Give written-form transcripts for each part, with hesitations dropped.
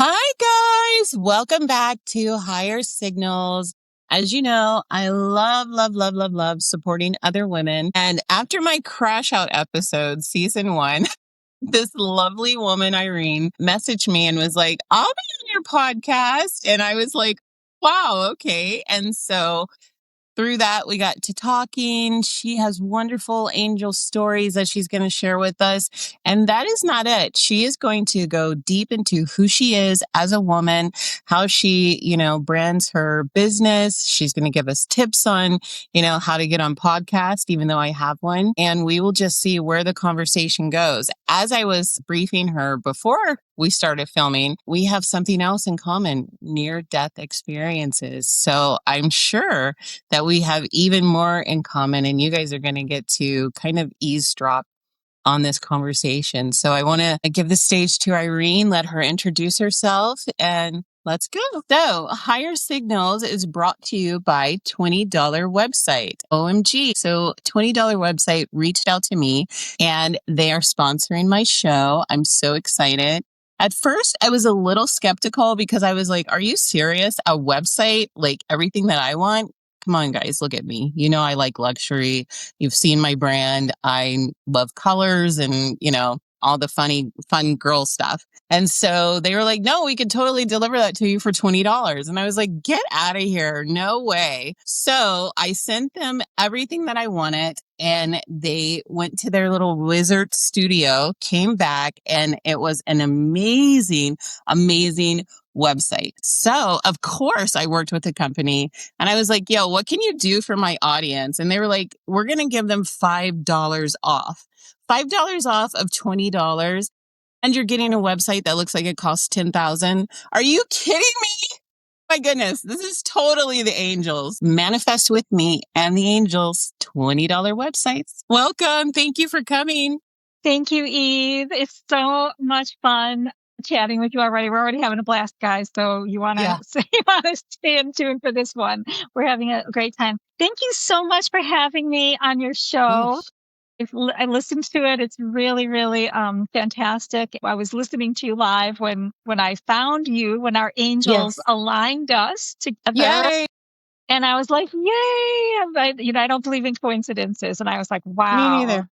Hi, guys. Welcome back to Higher Signals. As you know, I love supporting other women. And after my crash out episode, season one, this lovely woman, Irene, messaged me and was like, I'll be on your podcast. And I was like, wow, okay. And so through that, we got to talking. She has wonderful angel stories that she's going to share with us. And that is not it. She is going to go deep into who she is as a woman, how she, brands her business. She's going to give us tips on, how to get on podcast, even though I have one. And we will just see where the conversation goes. As I was briefing her before we started filming, we have something else in common, near-death experiences. So I'm sure that we have even more in common, and you guys are going to get to kind of eavesdrop on this conversation. So I want to give the stage to Irene, let her introduce herself, and let's go. So Higher Signals is brought to you by $20 website. OMG. So $20 website reached out to me and they are sponsoring my show. I'm so excited. At first, I was a little skeptical because I was like, are you serious? A website, like everything that I want? Come on, guys, look at me. You know, I like luxury. You've seen my brand. I love colors and, all the fun girl stuff. And so they were like, no, we could totally deliver that to you for $20. And I was like, get out of here. No way. So I sent them everything that I wanted. And they went to their little wizard studio, came back, and it was an amazing website. So, of course, I worked with the company and I was like, yo, what can you do for my audience? And they were like, we're going to give them $5 off. $5 off of $20. And you're getting a website that looks like it costs $10,000. Are you kidding me? My goodness, this is totally the angels. Manifest with me and the angels, $20 websites. Welcome. Thank you for coming. Thank you, Eve. It's so much fun chatting with you already. We're already having a blast, guys. So you want to stay in tune for this one. We're having a great time. Thank you so much for having me on your show. I listened to it. It's really, really fantastic. I was listening to you live when I found you, when our angels aligned us together. Yay. And I was like, yay. I don't believe in coincidences. And I was like, wow. Me neither.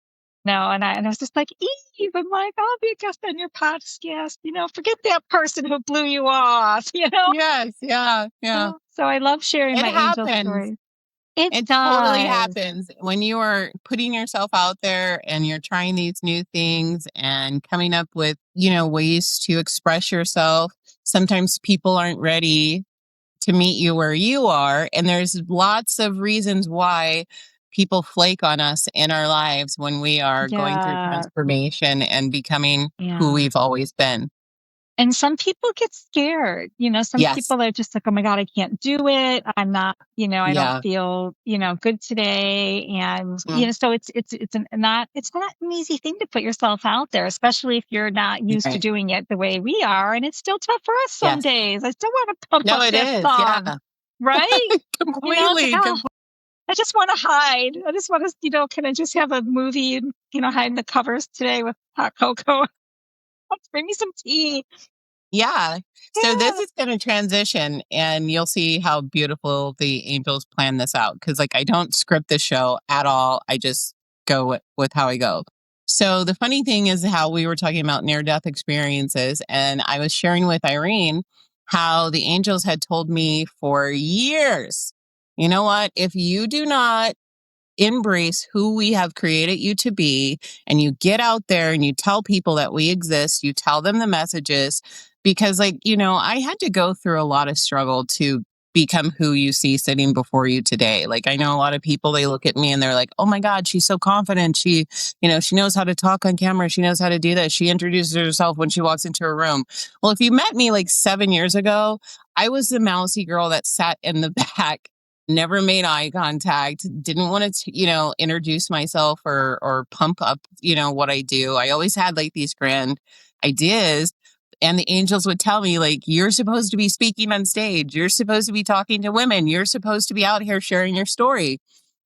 No, and I was just like, Eve, I'm like, I'll be a guest on your podcast. Forget that person who blew you off, Yes, yeah. So I love sharing my angel stories. It totally happens when you are putting yourself out there and you're trying these new things and coming up with, ways to express yourself. Sometimes people aren't ready to meet you where you are. And there's lots of reasons why people flake on us in our lives when we are going through transformation and becoming who we've always been. And some people get scared, some people are just like, oh my God, I can't do it. I'm not, I don't feel, good today. And, so it's not an easy thing to put yourself out there, especially if you're not used to doing it the way we are. And it's still tough for us some days. I still want to pump up that song, right? Completely. I just want to hide. I just want to, can I just have a movie and, hide in the covers today with hot cocoa? Bring me some tea. Yeah. So this is going to transition and you'll see how beautiful the angels plan this out. Cause I don't script the show at all. I just go with how I go. So the funny thing is how we were talking about near-death experiences. And I was sharing with Irene how the angels had told me for years, you know what, if you do not embrace who we have created you to be, and you get out there and you tell people that we exist, you tell them the messages, because I had to go through a lot of struggle to become who you see sitting before you today. I know a lot of people, they look at me and they're like, oh my God, she's so confident. She knows how to talk on camera. She knows how to do that. She introduces herself when she walks into a room. Well, if you met me 7 years ago, I was the mousy girl that sat in the back, never made eye contact, didn't want to, introduce myself or pump up, what I do. I always had these grand ideas. And the angels would tell me, you're supposed to be speaking on stage. You're supposed to be talking to women. You're supposed to be out here sharing your story.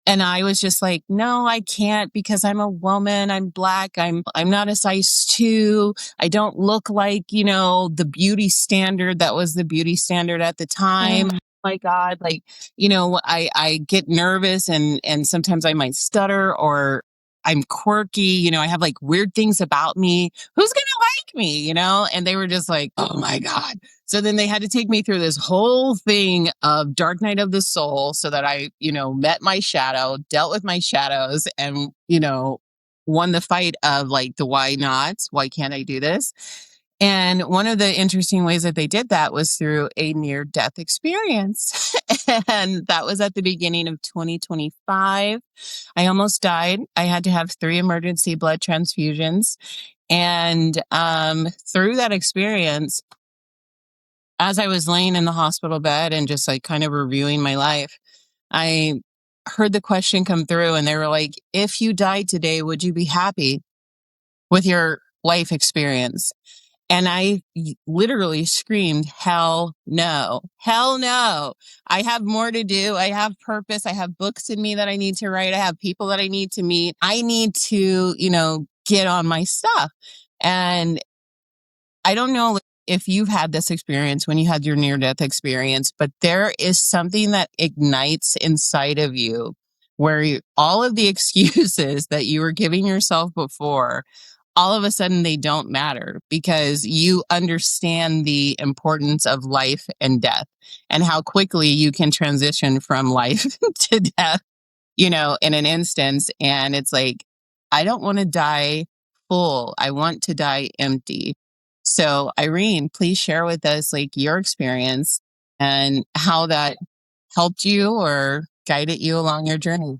And I was just like, no, I can't because I'm a woman. I'm Black. I'm not a size 2. I don't look like, the beauty standard that was the beauty standard at the time. My God, like, I get nervous and sometimes I might stutter or I'm quirky. I have like weird things about me. Who's going to like me, And they were just like, oh my God. So then they had to take me through this whole thing of dark night of the soul so that I, met my shadow, dealt with my shadows and, won the fight of like the why not? Why can't I do this? And one of the interesting ways that they did that was through a near death experience. And that was at the beginning of 2025. I almost died. I had to have 3 emergency blood transfusions. And through that experience, as I was laying in the hospital bed and just like kind of reviewing my life, I heard the question come through and they were like, if you died today, would you be happy with your life experience? And I literally screamed, hell no, hell no. I have more to do. I have purpose. I have books in me that I need to write. I have people that I need to meet. I need to, get on my stuff. And I don't know if you've had this experience when you had your near death experience, but there is something that ignites inside of you where all of the excuses that you were giving yourself before, all of a sudden they don't matter because you understand the importance of life and death and how quickly you can transition from life to death, in an instance. And it's like, I don't want to die full. I want to die empty. So, Irene, please share with us like your experience and how that helped you or guided you along your journey.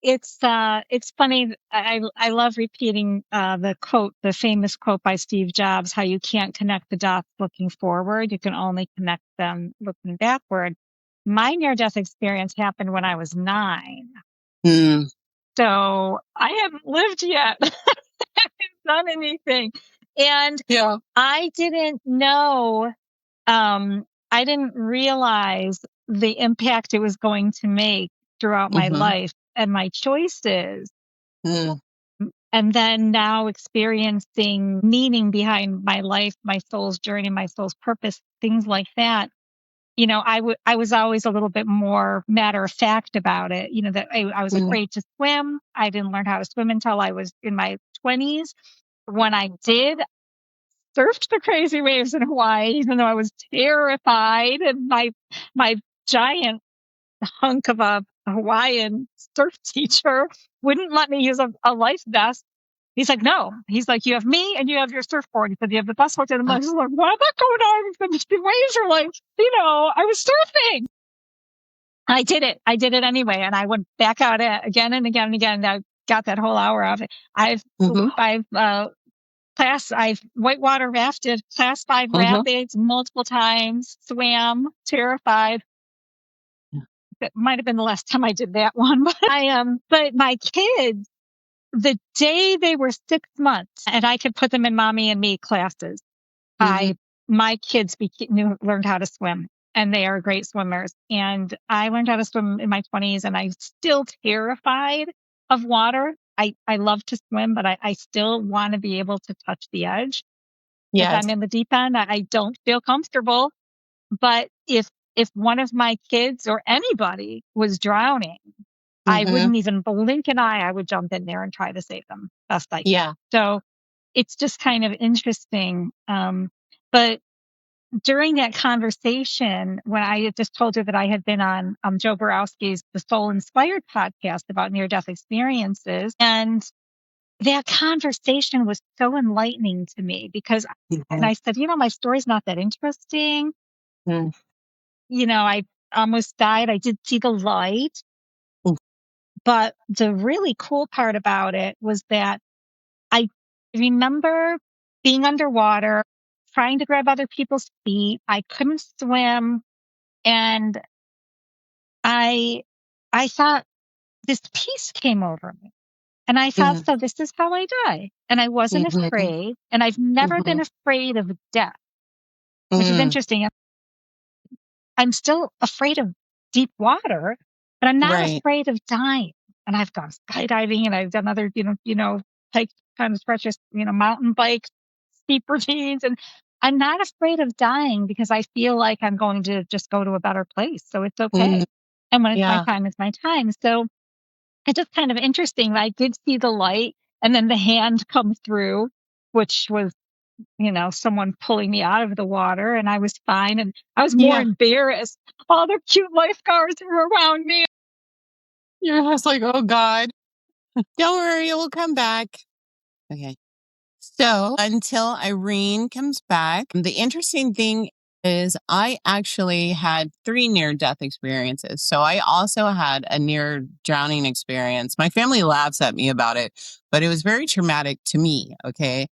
It's funny. I love repeating the famous quote by Steve Jobs, how you can't connect the dots looking forward. You can only connect them looking backward. My near-death experience happened when I was 9. Mm. So I haven't lived yet. I haven't done anything. And Yeah. I didn't know, I didn't realize the impact it was going to make throughout my Mm-hmm. life and my choices. Mm. And then now experiencing meaning behind my life, my soul's journey, my soul's purpose, things like that. I was always a little bit more matter of fact about it. That I was Mm. afraid to swim. I didn't learn how to swim until I was in my 20s. When I did, surfed the crazy waves in Hawaii, even though I was terrified. And my giant hunk of a Hawaiian surf teacher wouldn't let me use a life vest. He's like, no. He's like, you have me and you have your surfboard. He said, you have the best hooked in. I'm like, what am I going on? The waves are like, I was surfing. I did it. I did it anyway. And I went back out again and again and again. I got that whole hour of it. Mm-hmm. I've whitewater rafted, class 5 Mm-hmm. rapids multiple times, swam, terrified. That might have been the last time I did that one. But my kids, the day they were 6 months and I could put them in mommy and me classes, Mm-hmm. my kids learned how to swim and they are great swimmers. And I learned how to swim in my 20s and I'm still terrified of water. I love to swim, but I still want to be able to touch the edge. If Yes. I'm in the deep end, I don't feel comfortable. But if one of my kids or anybody was drowning, I Mm-hmm. wouldn't even blink an eye. I would jump in there and try to save them best I can. Yeah. So it's just kind of interesting. But during that conversation, when I had just told her that I had been on Joe Borowski's The Soul Inspired podcast about near-death experiences, and that conversation was so enlightening to me because, and I said, my story's not that interesting. Mm-hmm. I almost died. I did see the light. But the really cool part about it was that I remember being underwater, trying to grab other people's feet. I couldn't swim. And I thought this peace came over me. And I thought, so this is how I die. And I wasn't Mm-hmm. afraid. And I've never Mm-hmm. been afraid of death, which is Mm. interesting. I'm still afraid of deep water, but I'm not afraid of dying. And I've gone skydiving and I've done other, hike kind of stretches, mountain bikes, steep ravines. And I'm not afraid of dying because I feel like I'm going to just go to a better place. So it's okay. And when it's my time, it's my time. So it's just kind of interesting. I did see the light and then the hand come through, which was, someone pulling me out of the water, and I was fine. And I was more embarrassed. All the cute lifeguards were around me. You're just like, oh God, don't worry, we'll come back. Okay. So until Irene comes back, the interesting thing is I actually had 3 near-death experiences. So I also had a near drowning experience. My family laughs at me about it, but it was very traumatic to me, okay?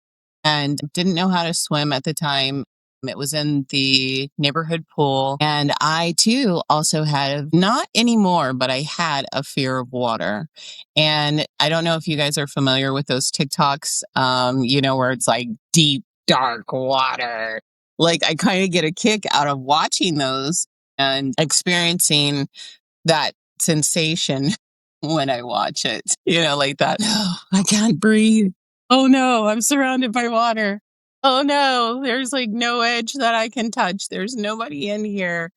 And didn't know how to swim at the time. It was in the neighborhood pool. And I too also had, not anymore, but I had a fear of water. And I don't know if you guys are familiar with those TikToks, where it's like deep, dark water. Like I kind of get a kick out of watching those and experiencing that sensation when I watch it, like that. Oh, I can't breathe. Oh no, I'm surrounded by water. Oh no, there's like no edge that I can touch. There's nobody in here.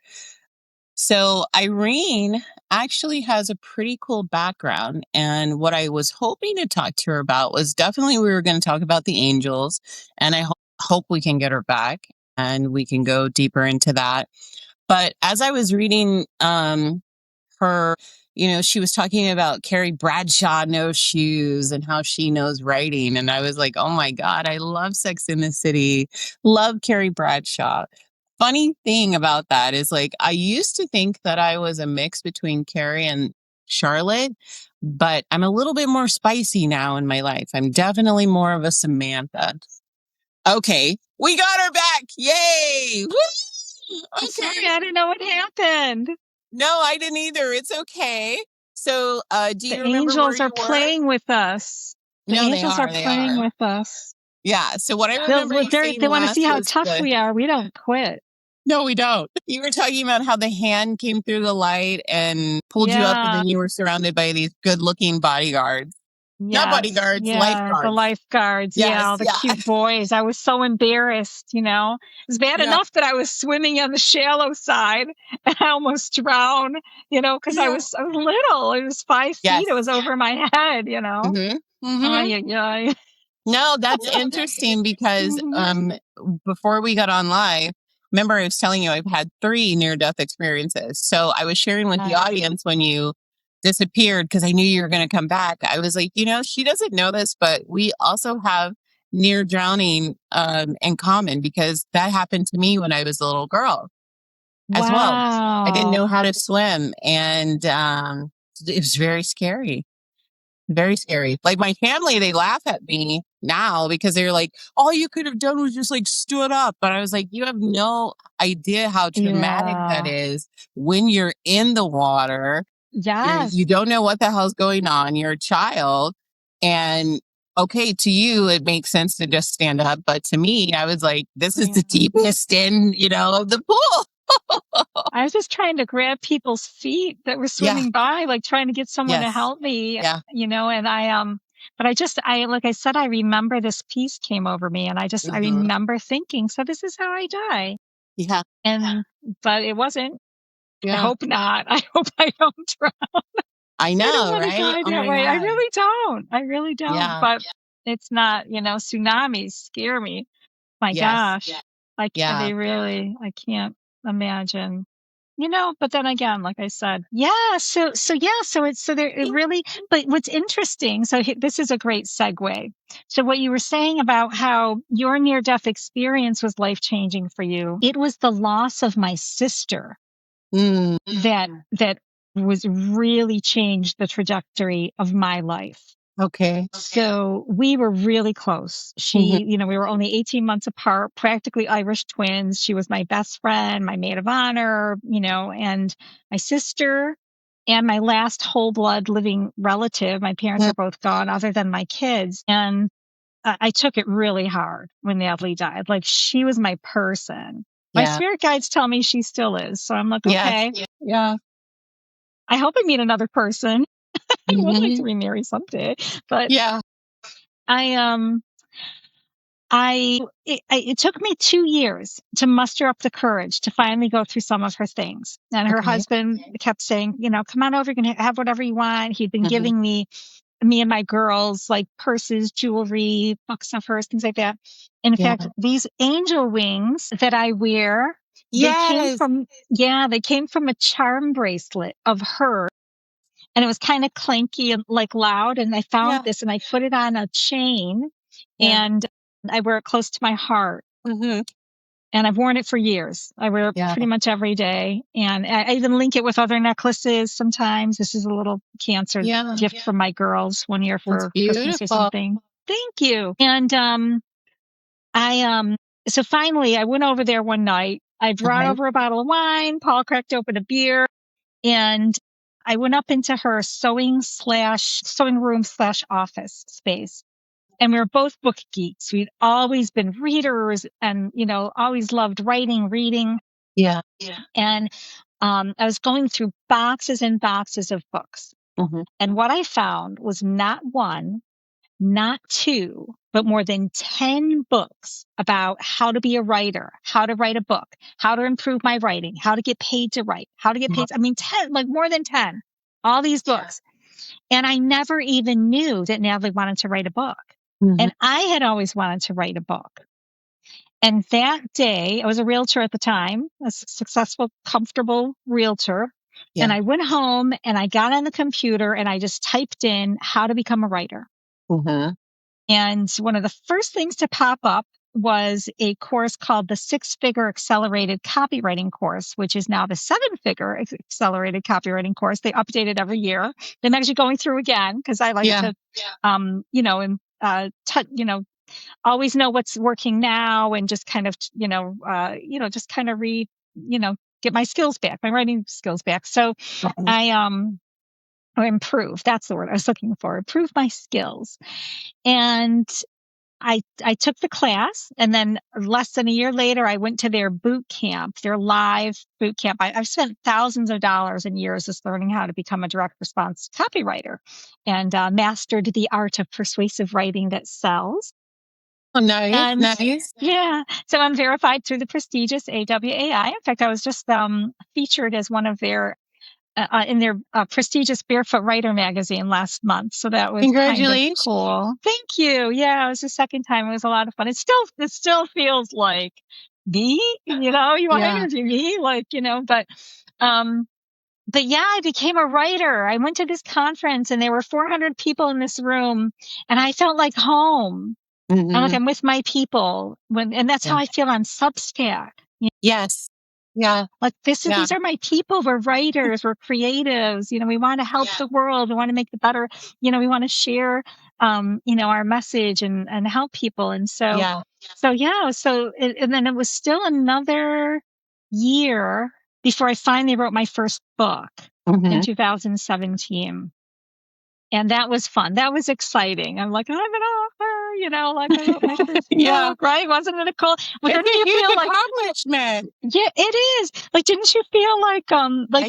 So Irene actually has a pretty cool background. And what I was hoping to talk to her about was definitely we were going to talk about the angels. And I hope we can get her back and we can go deeper into that. But as I was reading her, she was talking about Carrie Bradshaw knows shoes and how she knows writing. And I was like, oh my God, I love Sex in the City. Love Carrie Bradshaw. Funny thing about that is like, I used to think that I was a mix between Carrie and Charlotte, but I'm a little bit more spicy now in my life. I'm definitely more of a Samantha. Okay, we got her back. Yay! Woo! Okay. Sorry, I didn't know what happened. No, I didn't either. It's okay. So, do you remember angels where you are were? playing with us. The No, angels are playing with us. Yeah. So what I remember you saying they want to see how was tough we are. We don't quit. No, we don't. You were talking about how the hand came through the light and pulled you up, and then you were surrounded by these good-looking bodyguards. Not bodyguards, lifeguards. The lifeguards. Yes, the cute boys. I was so embarrassed, It was bad enough that I was swimming on the shallow side and I almost drowned, because I was little. It was 5 feet. It was over my head, No, that's interesting because before we got on live, remember I was telling you I've had 3 near-death experiences. So I was sharing with the audience when you disappeared because I knew you were going to come back. I was like, she doesn't know this, but we also have near drowning in common because that happened to me when I was a little girl as well. I didn't know how to swim, and it was very scary. Very scary. Like my family, they laugh at me now because they're like, all you could have done was just like stood up. But I was like, you have no idea how traumatic that is when you're in the water. Yes. You don't know what the hell's going on. You're a child. And okay, to you, it makes sense to just stand up. But to me, I was like, this is the deepest end, of the pool. I was just trying to grab people's feet that were swimming by, like trying to get someone to help me, and but like I said, I remember this peace came over me and I remember thinking, so this is how I die. Yeah. But it wasn't. Yeah. I hope not. I hope I don't drown. I know, I don't want right? to die that way. I really don't. I really don't. Yeah. But it's not, tsunamis scare me. My gosh. I can't imagine. But then again, like I said, but what's interesting, this is a great segue. So what you were saying about how your near-death experience was life-changing for you, it was the loss of my sister that was really changed the trajectory of my life. Okay. So we were really close. We were only 18 months apart, practically Irish twins. She was my best friend, my maid of honor, and my sister and my last whole blood living relative. My parents are both gone other than my kids. And I took it really hard when Natalie died. Like she was my person. My spirit guides tell me she still is. So I'm like, okay. Yeah. I hope I meet another person. I would like to remarry someday, but yeah. It took me 2 years to muster up the courage to finally go through some of her things. And her husband kept saying, come on over, you can have whatever you want. He'd been giving me and my girls like purses, jewelry, books of hers, things like that. In fact, these angel wings that I wear, they came from a charm bracelet of her. And it was kind of clanky and like loud. And I found this and I put it on a chain and I wear it close to my heart. Mm-hmm. And I've worn it for years. I wear it pretty much every day. And I even link it with other necklaces sometimes. This is a little cancer gift from my girls one year for Christmas or something. Thank you. And so finally I went over there one night. I brought over a bottle of wine. Paul cracked open a beer. And I went up into her sewing room / office space. And we were both book geeks. We'd always been readers and, always loved writing, reading. Yeah. And I was going through boxes and boxes of books. Mm-hmm. And what I found was not one, not two, but more than 10 books about how to be a writer, how to write a book, how to improve my writing, how to get paid to write, how to get paid. 10, like more than 10, all these books. And I never even knew that Natalie wanted to write a book. Mm-hmm. And I had always wanted to write a book. And that day, I was a realtor at the time, a successful, comfortable realtor. Yeah. And I went home and I got on the computer and I just typed in how to become a writer. Mm-hmm. And one of the first things to pop up was a course called the 6-Figure Accelerated Copywriting Course, which is now the 7-Figure Accelerated Copywriting Course. They update it every year. I'm actually going through again because I like to, always know what's working now and just kind of, just kind of get my skills back, my writing skills back. So or improve. That's the word I was looking for. Improve my skills. And I took the class, and then less than a year later, I went to their boot camp, their live boot camp. I've spent thousands of dollars and years just learning how to become a direct response copywriter and mastered the art of persuasive writing that sells. Oh, nice. Yeah. So I'm verified through the prestigious AWAI. In fact, I was just featured as one of their in their prestigious Barefoot Writer magazine last month. So that was congratulations. Kind of cool. Thank you. Yeah, it was the second time. It was a lot of fun. It still feels like me, you want to interview me, but yeah, I became a writer. I went to this conference and there were 400 people in this room and I felt like home. Mm-hmm. I'm like, I'm with my people and that's how I feel on Substack. Yes. Yeah. Like these are my people. We're writers, we're creatives, we want to help the world. We want to make it better. We want to share, our message and help people. And so, and then it was still another year before I finally wrote my first book in 2017. And that was fun. That was exciting. I'm like, I'm an author, like I wrote my first book, right? Wasn't it cool? It's a huge accomplishment. Yeah, it is. Like, didn't you feel like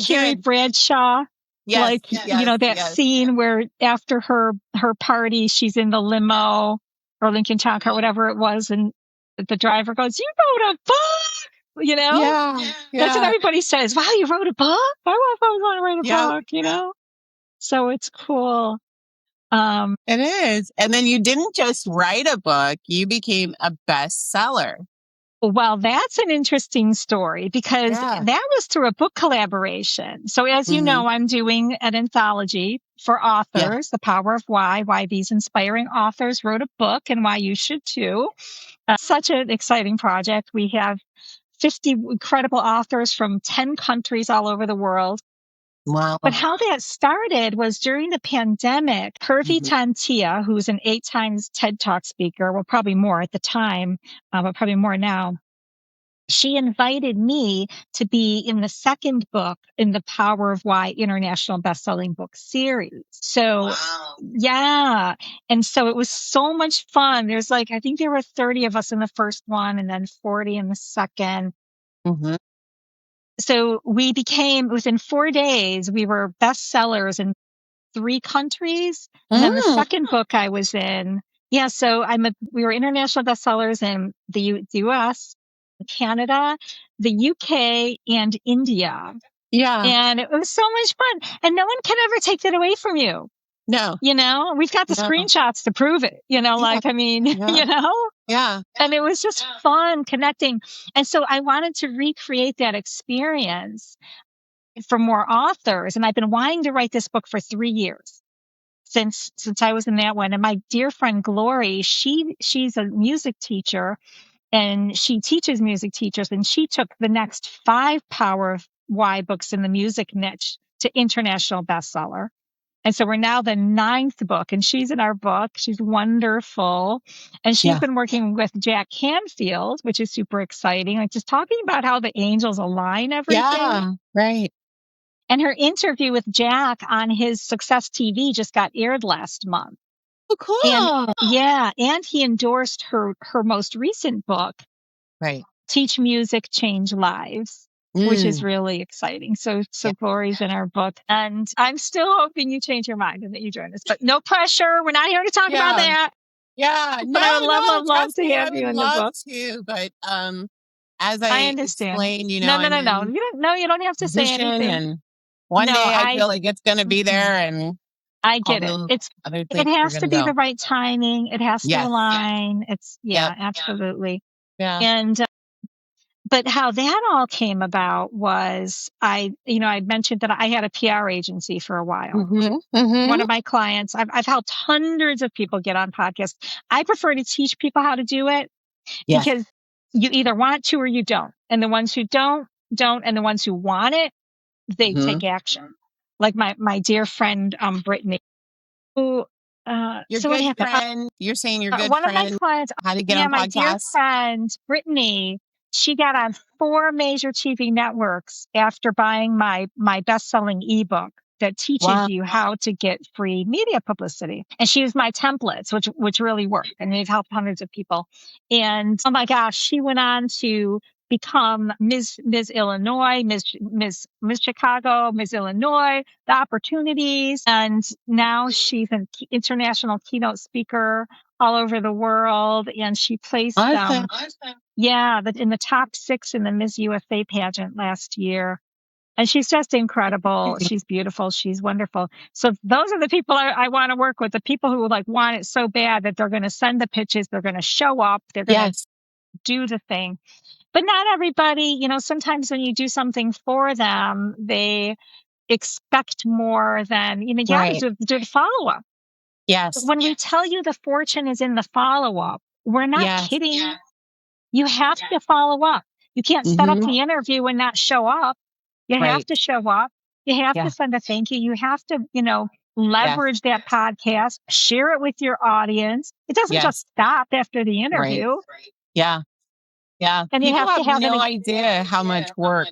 Carrie Bradshaw? Yes. That scene where after her party, she's in the limo or Lincoln Town Car, whatever it was, and the driver goes, "You wrote a book," Yeah. That's what everybody says. Wow, you wrote a book? I want to write a book, So it's cool. It is. And then you didn't just write a book, you became a bestseller. Well, that's an interesting story because that was through a book collaboration. So as you know, I'm doing an anthology for authors, The Power of Why these inspiring authors wrote a book and why you should too. Such an exciting project. We have 50 incredible authors from 10 countries all over the world. Wow. But how that started was during the pandemic. Hervey Tantia, who's an 8 times TED Talk speaker, well, probably more at the time, but probably more now. She invited me to be in the second book in the Power of Why International Bestselling Book Series. So, And so it was so much fun. I think there were 30 of us in the first one and then 40 in the second. Mm-hmm. so we became, within 4 days, we were bestsellers in 3 countries. And then the second book I was in, so we were international bestsellers in the US, Canada, the UK, and India. Yeah. And it was so much fun. And no one can ever take that away from you. No. We've got the screenshots to prove it, Yeah. And it was just fun connecting. And so I wanted to recreate that experience for more authors. And I've been wanting to write this book for 3 years since I was in that one. And my dear friend Glory, she's a music teacher and she teaches music teachers. And she took the next 5 Power Why books in the music niche to international bestseller. And so we're now the 9th book, and she's in our book. She's wonderful. And she's been working with Jack Canfield, which is super exciting. Like, just talking about how the angels align everything. Yeah, right. And her interview with Jack on his Success TV just got aired last month. Oh, cool. And he endorsed her most recent book, right? Teach Music, Change Lives. Which is really exciting. So Glory's in our book. And I'm still hoping you change your mind and that you join us. But no pressure. We're not here to talk about that. Yeah. But I would love to have you in the book. Too, but as I understand. explained, No. You don't have to say anything. And one day I feel like it's going to be there, and I get it. It has to be the right timing. It has to align. It's absolutely. Yeah. And but how that all came about was I mentioned that I had a PR agency for a while. One of my clients, I've helped hundreds of people get on podcasts. I prefer to teach people how to do it because you either want to or you don't. And the ones who don't, and the ones who want it, they take action. Like my dear friend, Brittany, who, your so good friend, you're saying your good one friend, of my clients, how to get on my podcasts. Dear friend, Brittany, she got on 4 major TV networks after buying my best-selling ebook that teaches you how to get free media publicity. And she used my templates, which really worked, and they've helped hundreds of people. And oh my gosh, she went on to become Miss Illinois, Miss Chicago, Miss Illinois, the opportunities. And now she's an international keynote speaker all over the world. And she placed in the top 6 in the Miss USA pageant last year. And she's just incredible. She's beautiful. She's wonderful. So those are the people I want to work with, the people who want it so bad that they're going to send the pitches, they're going to show up, they're going to do the thing. But not everybody, sometimes when you do something for them, they expect more than, you have to do the follow-up. Yes. When we tell you the fortune is in the follow-up, we're not kidding. Yes. You have to follow up. You can't set up the interview and not show up. You have to show up. You have to send a thank you. You have to, leverage that podcast, share it with your audience. It doesn't just stop after the interview. Right. Yeah. Yeah. And people you have to have no idea how much work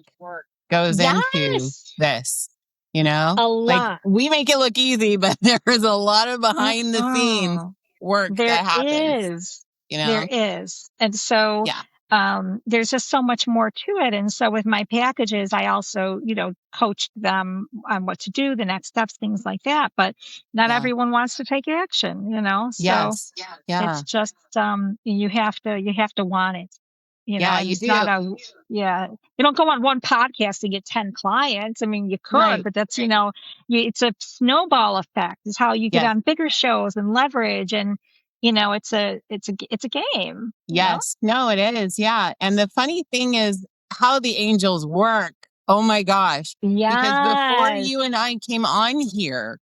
goes into this. A lot. Like, we make it look easy, but there is a lot of behind the scenes work that happens. There is. And so there's just so much more to it. And so with my packages, I also, coached them on what to do, the next steps, things like that. But not everyone wants to take action, So it's just you have to want it. You it's do. You don't go on one podcast and get 10 clients. I mean, you could, but that's, it's a snowball effect is how you get on bigger shows and leverage. And, it's a game. Yes. No, it is. Yeah. And the funny thing is how the angels work. Oh my gosh. Yeah. Because before you and I came on here,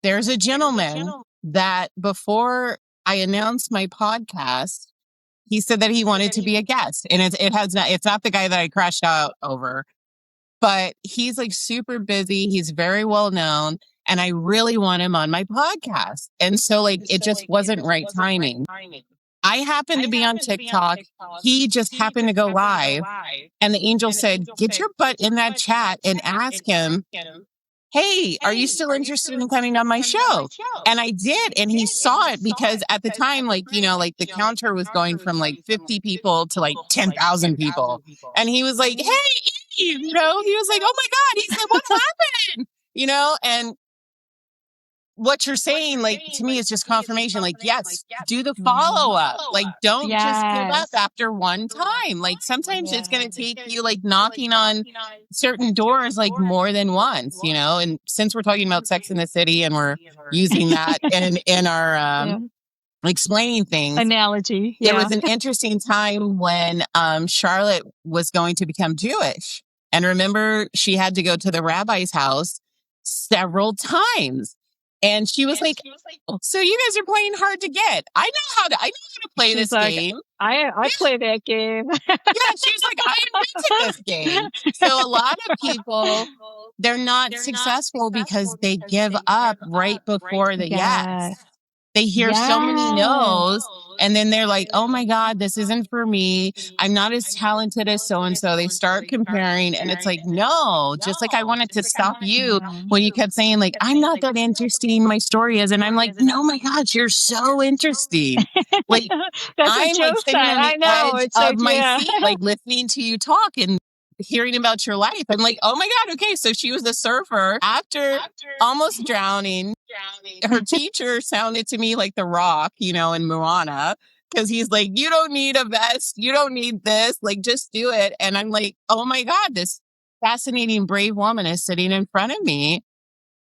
there's a gentleman that before I announced my podcast, he said that he wanted to be a guest, and it's not the guy that I crashed out over, but he's like super busy. He's very well known, and I really want him on my podcast. And so it just wasn't right timing. I happened to be on TikTok. He just happened to go live, and the angel said, "Get your butt in that chat and ask him, hey, are you still interested in coming on my show?" And I did. And he saw it because at the time, the counter was going from 50 people to 10,000 people. And he was like, hey, He was like, oh my God. He said, what happened? And what you're saying, like, to me, is just confirmation. Like, yes, do the follow up. Like, don't just give up after one time. Like, sometimes it's going to take you, like, knocking on certain doors, like, more than once, And since we're talking about Sex in the City and we're using that in our explaining things, analogy. There was an interesting time when Charlotte was going to become Jewish. And remember, she had to go to the rabbi's house several times. And she was like, so you guys are playing hard to get. I know how to play this game. I play that game. Yeah, she was like, I invented this game. So a lot of people, they're not successful because they give up right before the yes. They hear so many no's, and then they're like, oh my God, this isn't for me. I'm not as talented as so-and-so. They start comparing, and it's like, no, just like I wanted to stop you when you kept saying, like, I'm not that interesting. My story is. And I'm like, no, my gosh, you're so interesting. Like, that's I'm what like Joe sitting said. on the I know. edge It's of like, my seat, like listening to you talk and hearing about your life. I'm like, oh my God, okay. So she was a surfer. After almost drowning, her teacher sounded to me like The Rock, in Moana, because he's like, you don't need a vest. You don't need this. Like, just do it. And I'm like, oh my God, this fascinating, brave woman is sitting in front of me.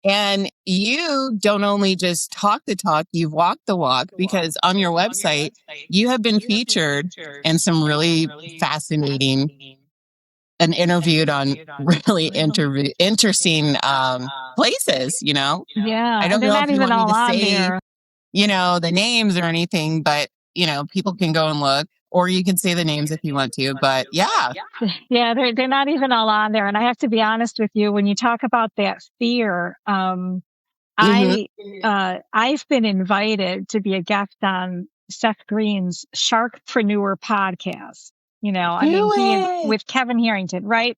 And you don't only just talk the talk, you've walked the walk, because on your website, you have been featured in some really fascinating and interviewed on really interesting places, Yeah. I don't they're know not if you even want me all to on say, there. the names or anything, but, people can go and look, or you can say the names if you want to, but yeah. Yeah, they're not even all on there. And I have to be honest with you, when you talk about that fear, I've been invited to be a guest on Seth Green's Sharkpreneur podcast. With Kevin Harrington, right?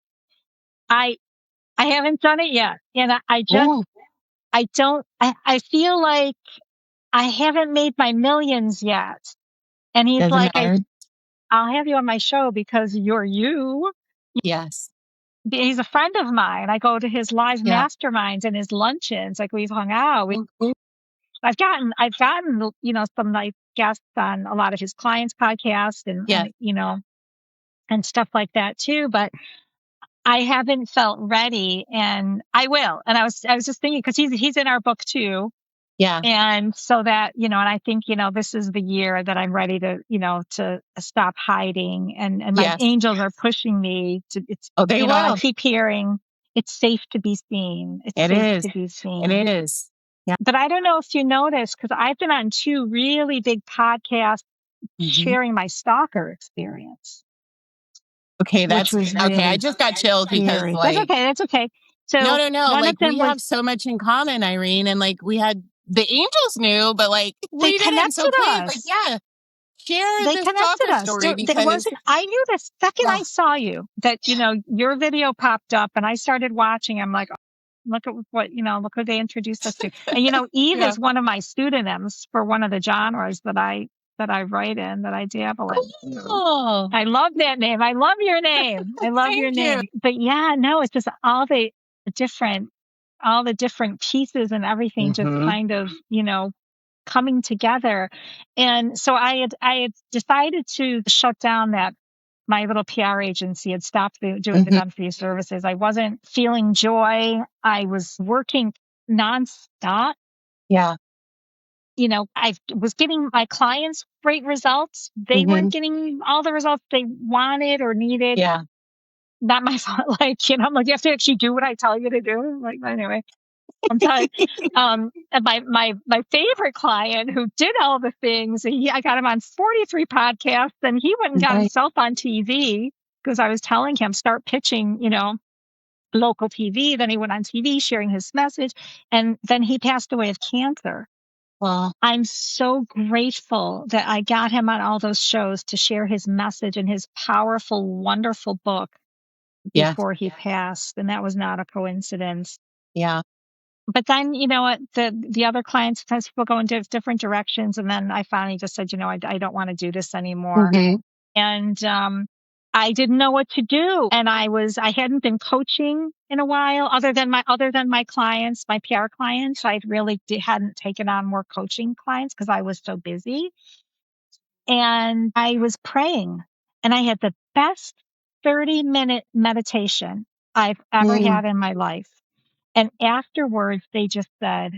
I haven't done it yet. And I feel like I haven't made my millions yet. And he's Doesn't like, matter. I'll have you on my show because you're you. Yes. He's a friend of mine. I go to his live masterminds and his luncheons. Like, we've hung out. I've gotten, some nice guests on a lot of his clients' podcasts and stuff like that too. But I haven't felt ready, and I will. And I was just thinking, because he's in our book too. Yeah. And so that, and I think, this is the year that I'm ready to, to stop hiding, and my angels are pushing me to, they will. I keep hearing it's safe to be seen. It's safe to be seen. It is. Yeah. But I don't know if you noticed, because I've been on 2 really big podcasts sharing my stalker experience. Okay, that's really okay. I just got chills because, like, that's okay. So no. Like, we have so much in common, Irene, and like we had the angels knew, but like we didn't. So please, like, share this stalker story, because I knew the second I saw you that your video popped up, and I started watching. I'm like, look at what look who they introduced us to. And Eve is one of my pseudonyms for one of the genres that I write in, that I dabble in. Cool. I love that name. I love your name. I love your name. But yeah, no, it's just all the different pieces and everything just kind of, coming together. And so I had decided to shut down my little PR agency, had stopped doing the done for you services. I wasn't feeling joy. I was working nonstop. Yeah. I was getting my clients great results. They weren't getting all the results they wanted or needed. Yeah. Not my fault. Like, I'm like, you have to actually do what I tell you to do. Like, anyway, I'm telling and my favorite client, who did all the things, I got him on 43 podcasts, and he went and got himself on TV, because I was telling him, start pitching, local TV. Then he went on TV sharing his message, and then he passed away of cancer. Well, I'm so grateful that I got him on all those shows to share his message and his powerful, wonderful book before he passed. And that was not a coincidence. Yeah. But then, what, the other clients, sometimes people go in different directions. And then I finally just said, I don't want to do this anymore. And I didn't know what to do. And I hadn't been coaching in a while, other than my clients, my PR clients. I really hadn't taken on more coaching clients because I was so busy. And I was praying, and I had the best 30-minute meditation I've ever had in my life. And afterwards, they just said,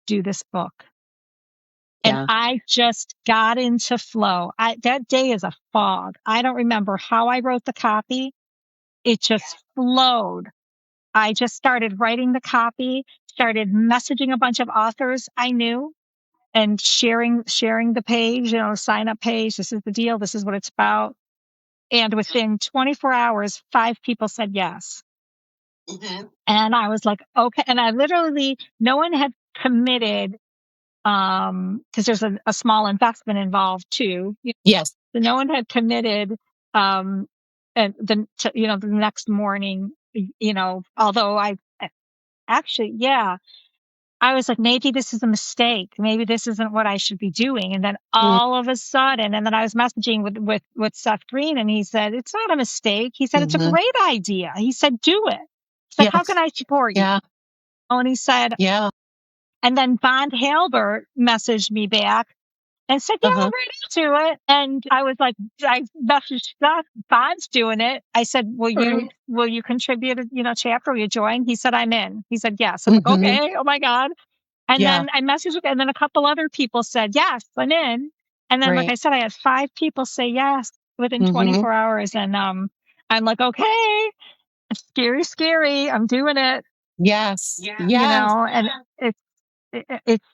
do this book. And I just got into flow. That day is a fog. I don't remember how I wrote the copy. It just flowed. I just started writing the copy, started messaging a bunch of authors I knew and sharing the page, sign up page. This is the deal. This is what it's about. And within 24 hours, 5 people said yes. Mm-hmm. And I was like, okay. And I literally, no one had committed, because there's a small investment involved too. Yes. So no one had committed, and the next morning, although I was like, maybe this is a mistake. Maybe this isn't what I should be doing. And then all of a sudden, and then I was messaging with Seth Green, and he said, it's not a mistake. He said, it's a great idea. He said, do it. He's like, how can I support you? And he said, and then Bond Halbert messaged me back and said, yeah, I'm ready to do it. And I was like, I messaged Seth, Bond's doing it. I said, will you contribute a chapter? Will you join? He said, I'm in. He said, yes. I'm like, okay. Oh my God. And then I messaged, and then a couple other people said, yes, I'm in. And then, like I said, I had 5 people say yes within 24 hours. And I'm like, okay, scary, scary. I'm doing it. Yes. And it's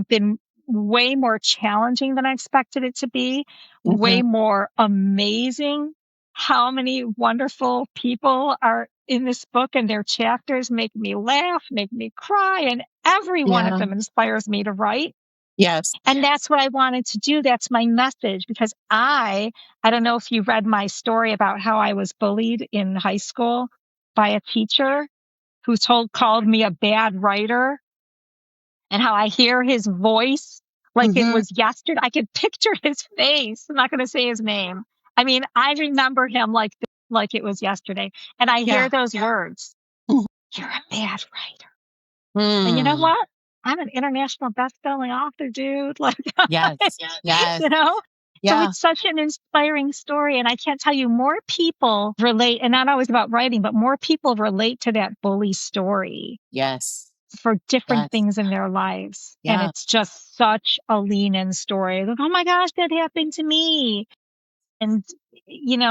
been way more challenging than I expected it to be, way more amazing. How many wonderful people are in this book, and their chapters make me laugh, make me cry, and every one of them inspires me to write. Yes. And that's what I wanted to do. That's my message, because I don't know if you read my story about how I was bullied in high school by a teacher who called me a bad writer, and how I hear his voice like it was yesterday. I could picture his face. I'm not going to say his name. I mean, I remember him like it was yesterday. And I hear those words. You're a bad writer. And you know what? I'm an international best-selling author, dude. Like, yes. So it's such an inspiring story. And I can't tell you, more people relate, and not always about writing, but more people relate to that bully story. Yes. For different things in their lives. Yeah. And it's just such a lean-in story. Like, oh my gosh, that happened to me. And,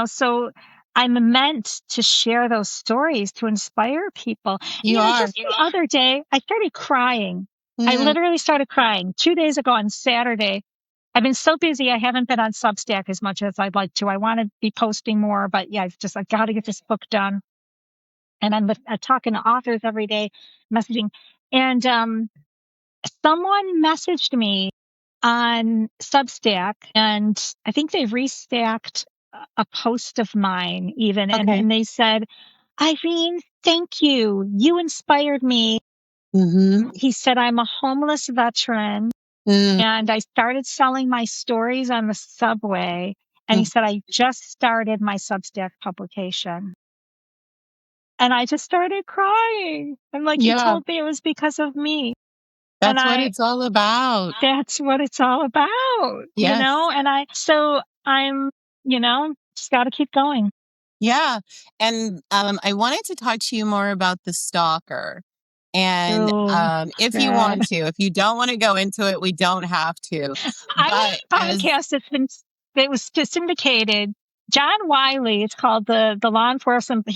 so I'm meant to share those stories to inspire people. Just the other day, I started crying. I literally started crying 2 days ago on Saturday. I've been so busy. I haven't been on Substack as much as I'd like to. I want to be posting more, but I got to get this book done. And I'm talking to authors every day, messaging. And someone messaged me on Substack, and I think they restacked a post of mine even. And they said, Irene, thank you. You inspired me. He said, I'm a homeless veteran, and I started selling my stories on the subway. And he said, I just started my Substack publication. And I just started crying. I'm like, you told me it was because of me. That's what it's all about. That's what it's all about, yes. And I'm, just got to keep going. Yeah. And I wanted to talk to you more about the stalker. And if you want to, if you don't want to go into it, we don't have to. I'm on a podcast it was syndicated. John Wiley, it's called the Law Enforcement.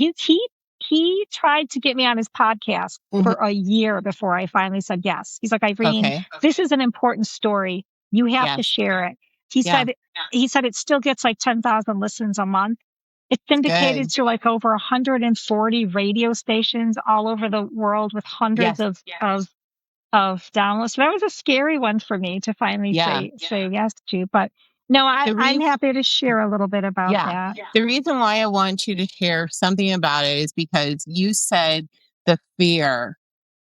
He tried to get me on his podcast for a year before I finally said yes. He's like, Irene, this is an important story. You have to share it. He said it still gets like 10,000 listens a month. It's syndicated to like over 140 radio stations all over the world with hundreds of downloads. So that was a scary one for me to finally say yes to. But no, I'm happy to share a little bit about that. The reason why I want you to share something about it is because you said the fear.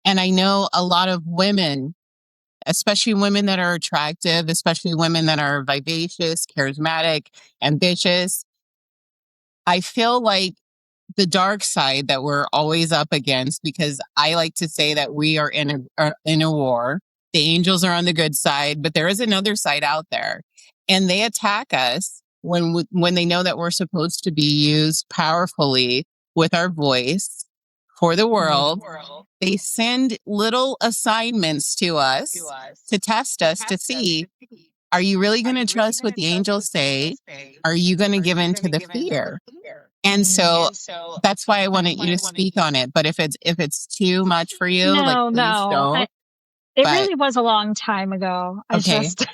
And I know a lot of women, especially women that are attractive, especially women that are vivacious, charismatic, ambitious, I feel like the dark side that we're always up against, because I like to say that we are in a war. The angels are on the good side, but there is another side out there, and they attack us when they know that we're supposed to be used powerfully with our voice for the world. They send little assignments to us to test us to see, are you really going to trust what the angels say? Are you going to give in to the fear? And so that's why I wanted you to speak on it. But if it's too much for you, like, No, please no. don't. It But really was a long time ago. I okay. just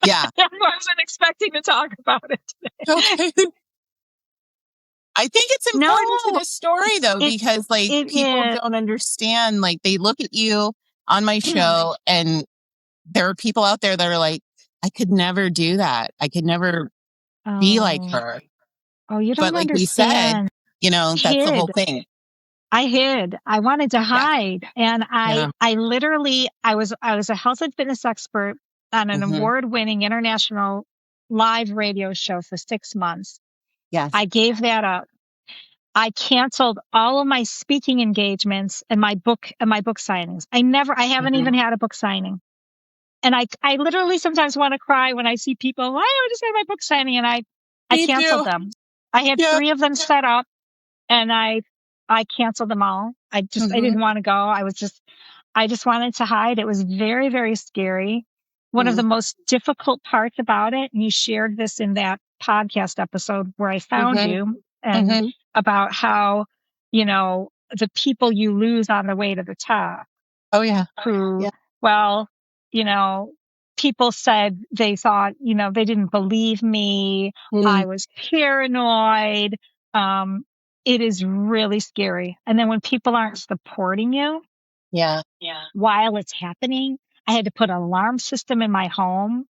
Yeah. I wasn't expecting to talk about it today. Okay. I think it's important to No, this story though, it because like it people is. don't understand, like they look at you on my show and there are people out there that are like, I could never do that. I could never be like Oh, her. oh, you But don't like we said, understand. that's the whole Hid. thing. I hid. I wanted to Yeah. hide. And Yeah. I literally, I was a health and fitness expert on an Mm-hmm. award-winning international live radio show for 6 months. Yes. I gave that up. I canceled all of my speaking engagements and my book signings. I haven't even had a book signing. And I literally sometimes want to cry when I see people, why don't I just have my book signing? And I Me canceled too. them. I had Yeah. 3 of them set up and I canceled them all. I didn't want to go. I just wanted to hide. It was very, very scary. One of the most difficult parts about it, and you shared this in that podcast episode where I found you, and about how, the people you lose on the way to the top. Oh yeah. Who, well, you know, people said they thought, they didn't believe me. I was paranoid. It is really scary. And then when people aren't supporting you, Yeah. while it's happening, I had to put an alarm system in my home.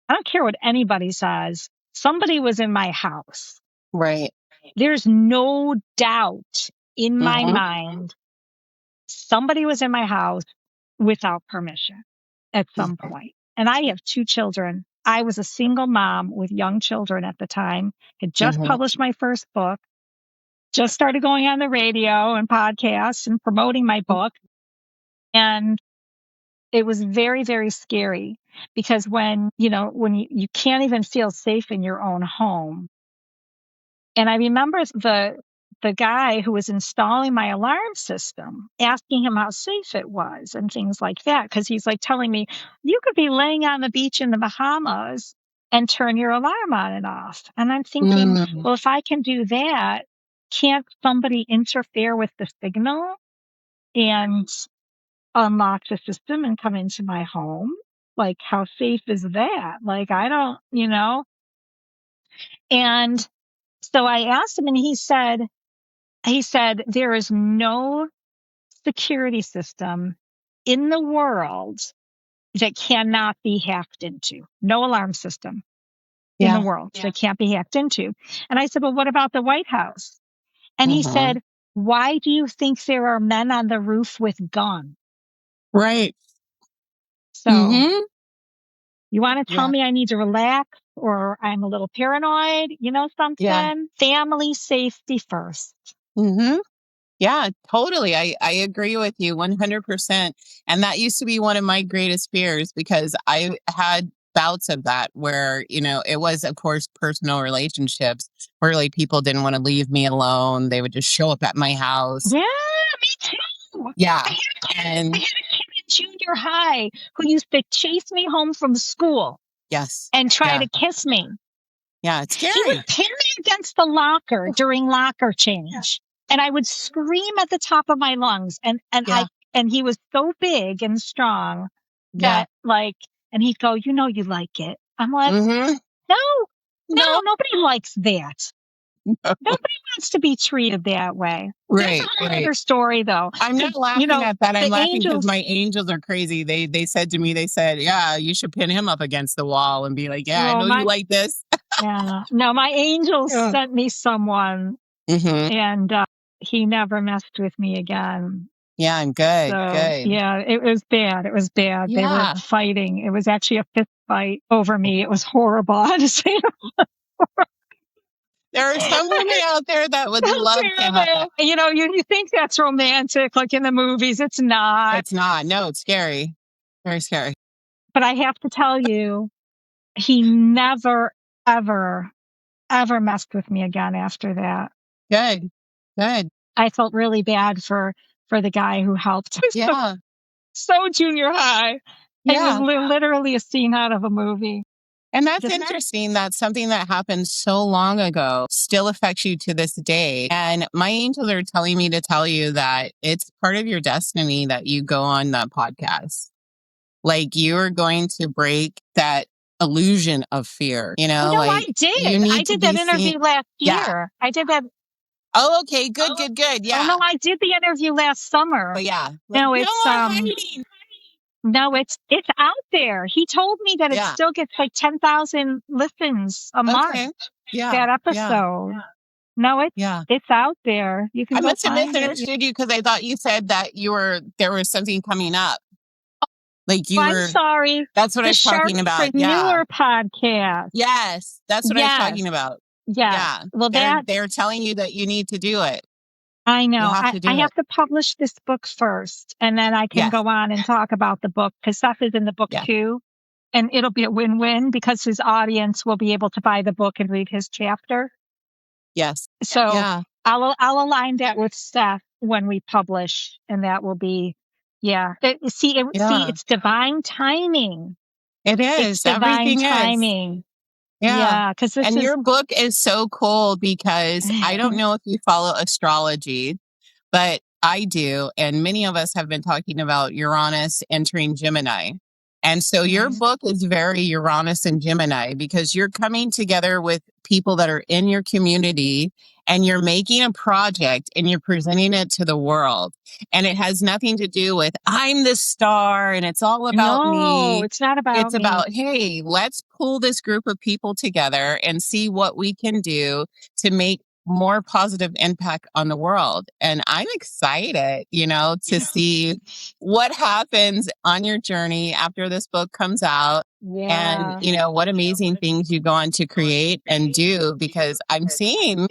I don't care what anybody says. Somebody was in my house. Right. There's no doubt in my mind. Somebody was in my house without permission at some point. And I have 2 children. I was a single mom with young children at the time, had just published my first book, just started going on the radio and podcasts and promoting my book. And it was very, very scary because when you can't even feel safe in your own home. And I remember the guy who was installing my alarm system, asking him how safe it was and things like that. Cause he's like telling me, you could be laying on the beach in the Bahamas and turn your alarm on and off. And I'm thinking, well, if I can do that, can't somebody interfere with the signal and unlock the system and come into my home? Like, how safe is that? Like, I don't. And so I asked him and he said, there is no security system in the world that cannot be hacked into. No alarm system in the world that can't be hacked into. And I said, well, what about the White House? And he said, why do you think there are men on the roof with guns? Right. So you want to tell me I need to relax or I'm a little paranoid? You know something? Yeah. Family safety first. Yeah, totally. I agree with you 100%. And that used to be one of my greatest fears because I had bouts of that where, it was, of course, personal relationships where like people didn't want to leave me alone. They would just show up at my house. Yeah, me too. Yeah. I had a kid in junior high who used to chase me home from school. Yes. And try to kiss me. Yeah, it's scary. He would pin me against the locker during locker change. And I would scream at the top of my lungs. And he was so big and strong that and he'd go, you like it. I'm like, no, nobody likes that. Nobody wants to be treated that way. Right. That's a whole other story, though. I'm not laughing at that. I'm laughing because angels, my angels are crazy. They said to me, yeah, you should pin him up against the wall and be like, yeah, I know you like this. Yeah. No, my angels sent me someone and he never messed with me again. Yeah, I'm good. So, good. yeah, it was bad. It was bad. Yeah. They were fighting. It was actually a fist fight over me. It was horrible. I had to say There are some women out there that would love to have that. You know, you think that's romantic, like in the movies. It's not. It's not. No, it's scary. Very scary. But I have to tell you, he never, ever, ever messed with me again after that. Good. Good. I felt really bad for the guy who helped. Yeah. So junior high. It was Yeah. literally a scene out of a movie. And that's interesting that something that happened so long ago still affects you to this day. And my angels are telling me to tell you that it's part of your destiny that you go on that podcast. Like you are going to break that illusion of fear, you know, No, like I did. you need I to did that be interview seen. last Yeah. year. I did that. Oh, okay. Good, good, good. Oh Yeah. no, I did the interview last summer. But yeah. Like, No, no it's more hiding. no, it's out there. He told me that it Yeah. still gets like 10,000 listens a month. Okay. Yeah. That Yeah. episode. No, Yeah. it's out there. You can I go must have find it. misunderstood you because I thought you said that there was something coming up. Like you I'm were. sorry. That's what I The was talking about. Yeah. Newer podcast. Yes. That's what I was talking about. Yeah. Yeah. Well, They're telling you that you need to do it. I know. You have to do I have it. to publish this book first, and then I can Yes. go on and talk about the book because Seth is in the book Yeah. too. And it'll be a win-win because his audience will be able to buy the book and read his chapter. Yes. So Yeah. I'll align that with Seth when we publish, and that will be, yeah. See, it's divine timing. It is. It's divine Everything timing. is. Yeah. Because your book is so cool because I don't know if you follow astrology, but I do. And many of us have been talking about Uranus entering Gemini. And so your book is very Uranus and Gemini because you're coming together with people that are in your community and you're making a project and you're presenting it to the world. And it has nothing to do with, I'm the star and it's all about me. No, it's not about It's me. about, hey, let's pull this group of people together and see what we can do to make more positive impact on the world. And I'm excited, to see what happens on your journey after this book comes out. Yeah. And, what amazing things you go on to create and do, because I'm seeing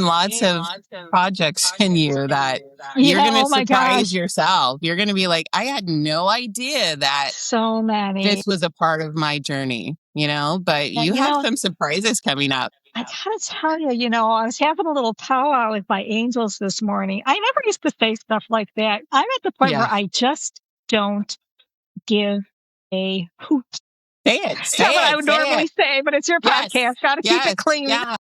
lots of projects in you that you're going to surprise yourself. You're going to be like, I had no idea that so many. This was a part of my journey, but you have some surprises coming up. I gotta tell you, I was having a little powwow with my angels this morning. I never used to say stuff like that. I'm at the point where I just don't give a hoot. Say it. Say Not what I it. would Say normally it. say, but it's your podcast. Gotta keep it clean. Yeah.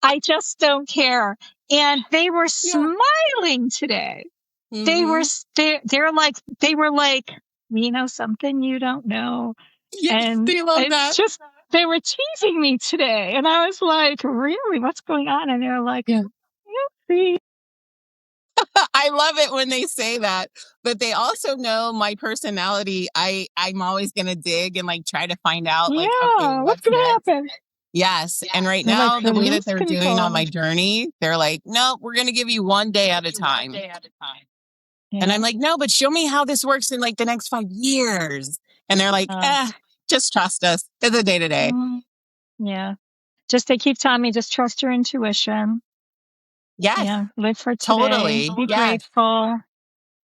I just don't care. And they were smiling today. Mm-hmm. They were like, we know something you don't know. Yes, And they love it's that. they were teasing me today. And I was like, really? What's going on? And they're like, yeah. See. I love it when they say that, but they also know my personality. I'm always going to dig and try to find out okay, what's going to happen? Yes. And right now, like, the way that they're doing on my journey, they're like, no, we're going to give you one day at a time. Yeah. And I'm like, no, but show me how this works in the next 5 years. And they're like, just trust us. It's a day to day. Yeah. They keep telling me, just trust your intuition. Yes. Yeah. Live for today. Totally. Be grateful.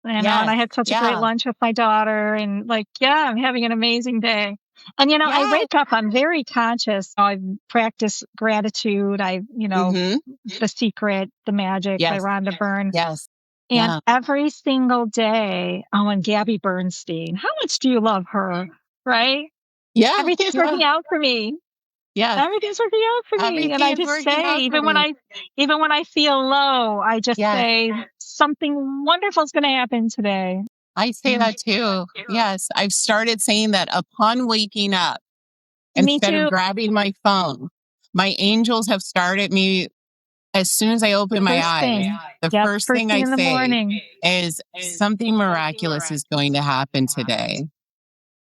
And I had such a great lunch with my daughter and I'm having an amazing day. And, I wake up, I'm very conscious. I practice gratitude. The Secret, The Magic by Rhonda Byrne. Yes. And every single day, and Gabby Bernstein, how much do you love her? Right? Yeah. Everything's working out for me. Yeah. Everything's working out for me. And I just say, even when I feel low, I just say something wonderful is going to happen today. I say that too. Yes. I've started saying that upon waking up, instead of grabbing my phone, my angels have started me as soon as I open my eyes. The first thing I say is something miraculous is going to happen today.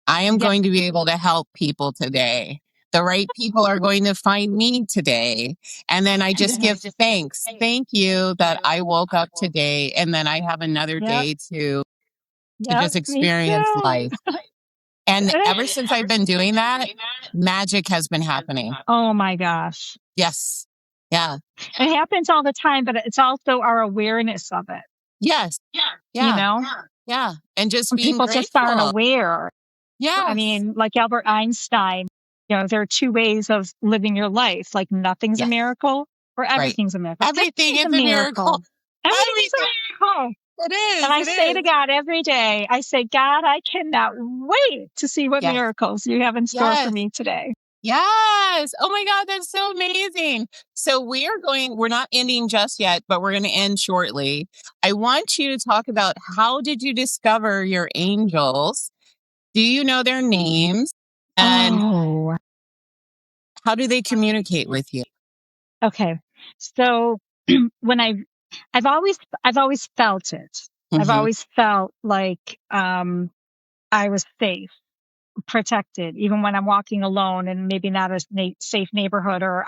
I am going to be able to help people today. The right people are going to find me today. And then I just give thanks. Thank you that I woke up today and then I have another day to just experience life. And ever since I've been doing that, magic has been happening. Oh my gosh. Yes. Yeah. It happens all the time, but it's also our awareness of it. Yes. You Yeah. know, Yeah. And just when being people just aren't grateful. aware. I Yes. mean, like Albert Einstein, there are two ways of living your life. Like nothing's a Yes. miracle or Right. everything's a miracle. Everything is a miracle. Everything's a miracle. It is. And I It say to is. God every day, I say, God, I cannot wait to see what Yes. miracles you have in store for Yes. me today. Yes. Oh my God, that's so amazing. So we're not ending just yet, but we're going to end shortly. I want you to talk about, how did you discover your angels? Do you know their names? And Oh, how do they communicate with you? okay. So when I've always felt it. I've Mhm. always felt like I was safe, protected, even when I'm walking alone and maybe not a safe neighborhood, or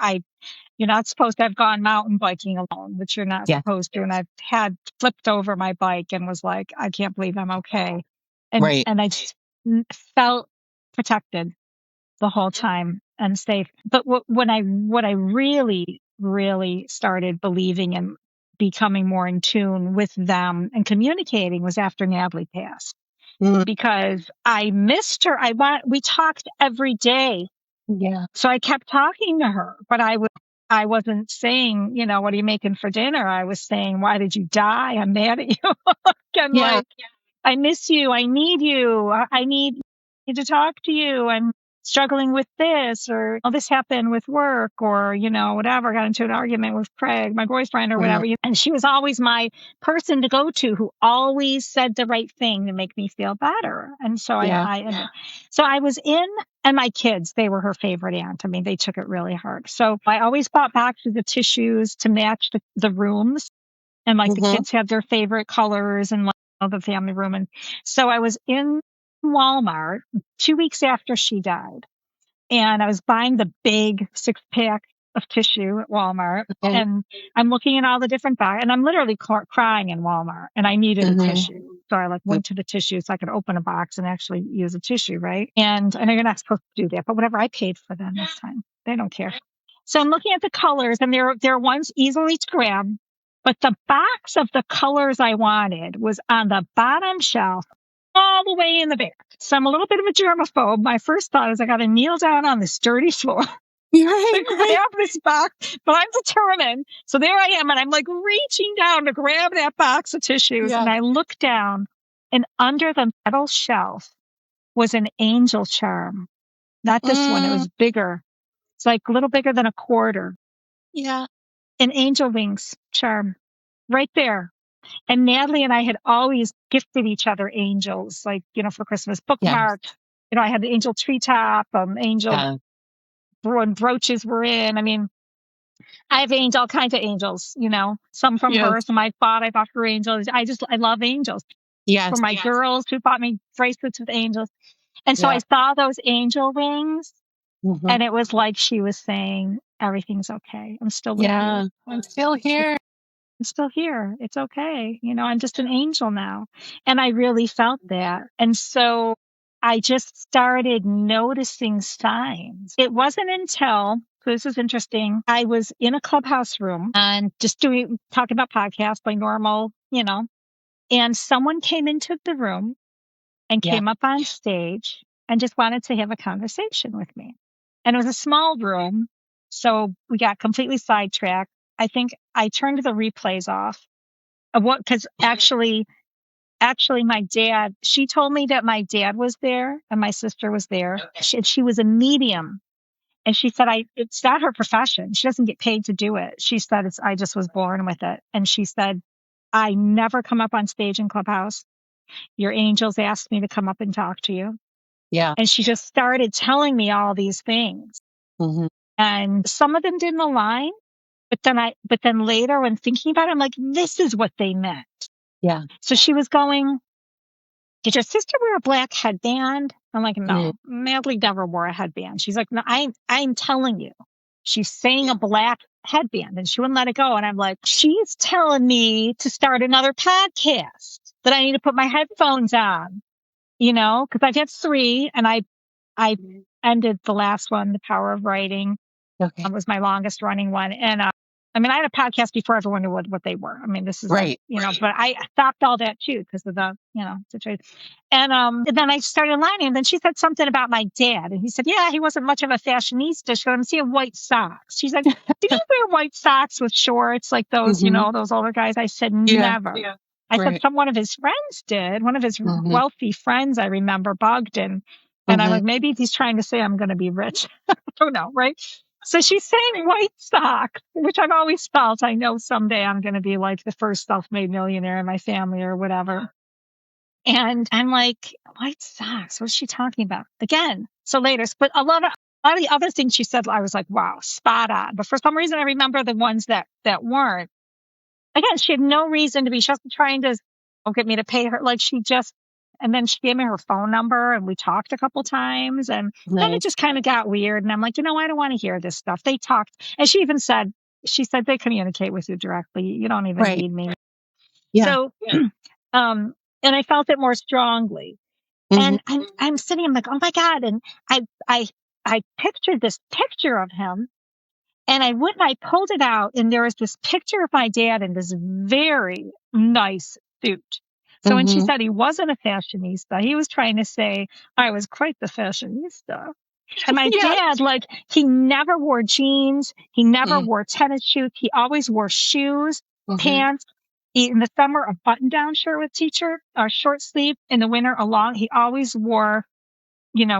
you're not supposed to have gone mountain biking alone, which you're not Yeah. supposed to. And I've had flipped over my bike and was like, I can't believe I'm okay. Right. And I just felt protected the whole time and safe. But what I really, really started believing and becoming more in tune with them and communicating was after Natalie passed, Mm. because I missed her. We talked every day. Yeah. So I kept talking to her, but I wasn't saying, what are you making for dinner? I was saying, why did you die? I'm mad at you. I'm Yeah. like, I miss you. I need you. I need to talk to you. I'm struggling with this, or this happened with work, or, whatever. Got into an argument with Craig, my boyfriend, or whatever. And she was always my person to go to, who always said the right thing to make me feel better. And so so I was in, and my kids, they were her favorite aunt. I mean, they took it really hard. So I always bought boxes of tissues to match the rooms. And like the kids had their favorite colors, and like the family room. And so I was in Walmart 2 weeks after she died, and I was buying the big 6-pack of tissue at Walmart. Okay. And I'm looking at all the different bags, and I'm literally crying in Walmart, and I needed a tissue. So I went to the tissue so I could open a box and actually use a tissue, right? And I know you're not supposed to do that, but whatever, I paid for them this time. They don't care. So I'm looking at the colors, and there are ones easily to grab, but the box of the colors I wanted was on the bottom shelf, all the way in the back. So I'm a little bit of a germaphobe. My first thought is I got to kneel down on this dirty floor and grab this box, but I'm determined. So there I am, and I'm like reaching down to grab that box of tissues. Yeah. And I look down, and under the metal shelf was an angel charm. Not this one. It was bigger. It's like a little bigger than a quarter. Yeah. An angel wings charm right there. And Natalie and I had always gifted each other angels, like, for Christmas, bookmarked. I had the angel treetop, angel brooches were in. I mean, I have all kinds of angels, some from her, some I bought her angels. I love angels. Yes. For my girls who bought me bracelets with angels. And so I saw those angel wings, and it was like she was saying, everything's okay. I'm still with you. I'm still here. I'm still here. It's okay. I'm just an angel now. And I really felt that. And so I just started noticing signs. It wasn't until, this is interesting, I was in a clubhouse room and just talking about podcasts by normal, and someone came into the room and came up on stage and just wanted to have a conversation with me. And it was a small room, so we got completely sidetracked. I think I turned the replays off. Because actually my dad, she told me that my dad was there and my sister was there. She was a medium. And she said, it's not her profession. She doesn't get paid to do it. She said, I just was born with it. And she said, I never come up on stage in Clubhouse. Your angels asked me to come up and talk to you. Yeah. And she just started telling me all these things. And some of them didn't align. But then later, when thinking about it, I'm like, this is what they meant. Yeah. So she was going, did your sister wear a black headband? I'm like, no, Natalie never wore a headband. She's like, no, I'm telling you, she's saying a black headband, and she wouldn't let it go. And I'm like, she's telling me to start another podcast, that I need to put my headphones on because I've had 3 and I ended the last one, The Power of Writing. Okay. Was my longest running one. And I had a podcast before everyone knew what they were. This is right. but I stopped all that too because of the, situation. And then I started lining. And then she said something about my dad. And he said, yeah, he wasn't much of a fashionista. She said, he had white socks. She's like, did you wear white socks with shorts like those, those older guys? I said, never. Yeah. I said, one of his friends did. One of his wealthy friends, I remember, Bogdan. And I'm like, maybe he's trying to say I'm going to be rich. I don't know, right? So she's saying white socks, which I've always felt. I know someday I'm going to be like the first self-made millionaire in my family or whatever. And I'm like, white socks? What's she talking about? Again. So later, but a lot of the other things she said, I was like, wow, spot on. But for some reason, I remember the ones that weren't. Again, she had no reason to be. She wasn't trying to get me to pay her. Like and then she gave me her phone number and we talked a couple times and then it just kind of got weird. And I'm like, I don't want to hear this stuff. They talked. And she said they communicate with you directly. You don't even need me. Yeah. So, and I felt it more strongly. And I'm sitting, I'm like, oh my God. And I pictured this picture of him. And I pulled it out and there was this picture of my dad in this very nice suit. So when she said he wasn't a fashionista, he was trying to say I was quite the fashionista. And my dad, he never wore jeans. He never wore tennis shoes. He always wore shoes, pants. In the summer, a button-down shirt with t-shirt or short sleeve. In the winter, he always wore,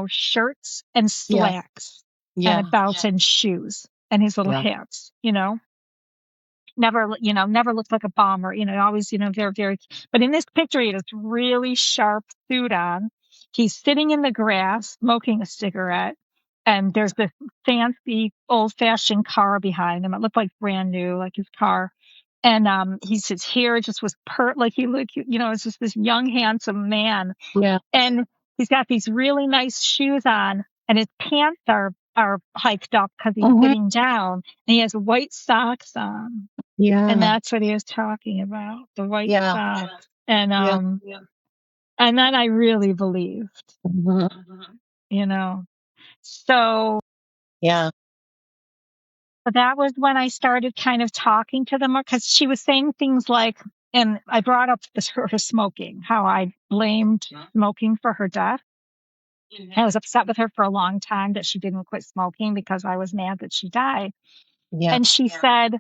shirts and slacks and a belt and shoes. And his little hats, never looked like a bomber, always, very, very, but in this picture, he had this really sharp suit on. He's sitting in the grass, smoking a cigarette. And there's this fancy old fashioned car behind him. It looked like brand new, like his car. And, his hair just was he looked, it's just this young, handsome man. Yeah. And he's got these really nice shoes on and his pants are hiked up because he's sitting down and he has white socks on. Yeah. And that's what he was talking about, the white socks. And, and then I really believed, so. Yeah. But that was when I started kind of talking to them because she was saying things like, and I brought up her smoking, how I blamed smoking for her death. I was upset with her for a long time that she didn't quit smoking because I was mad that she died. Yeah. And she said,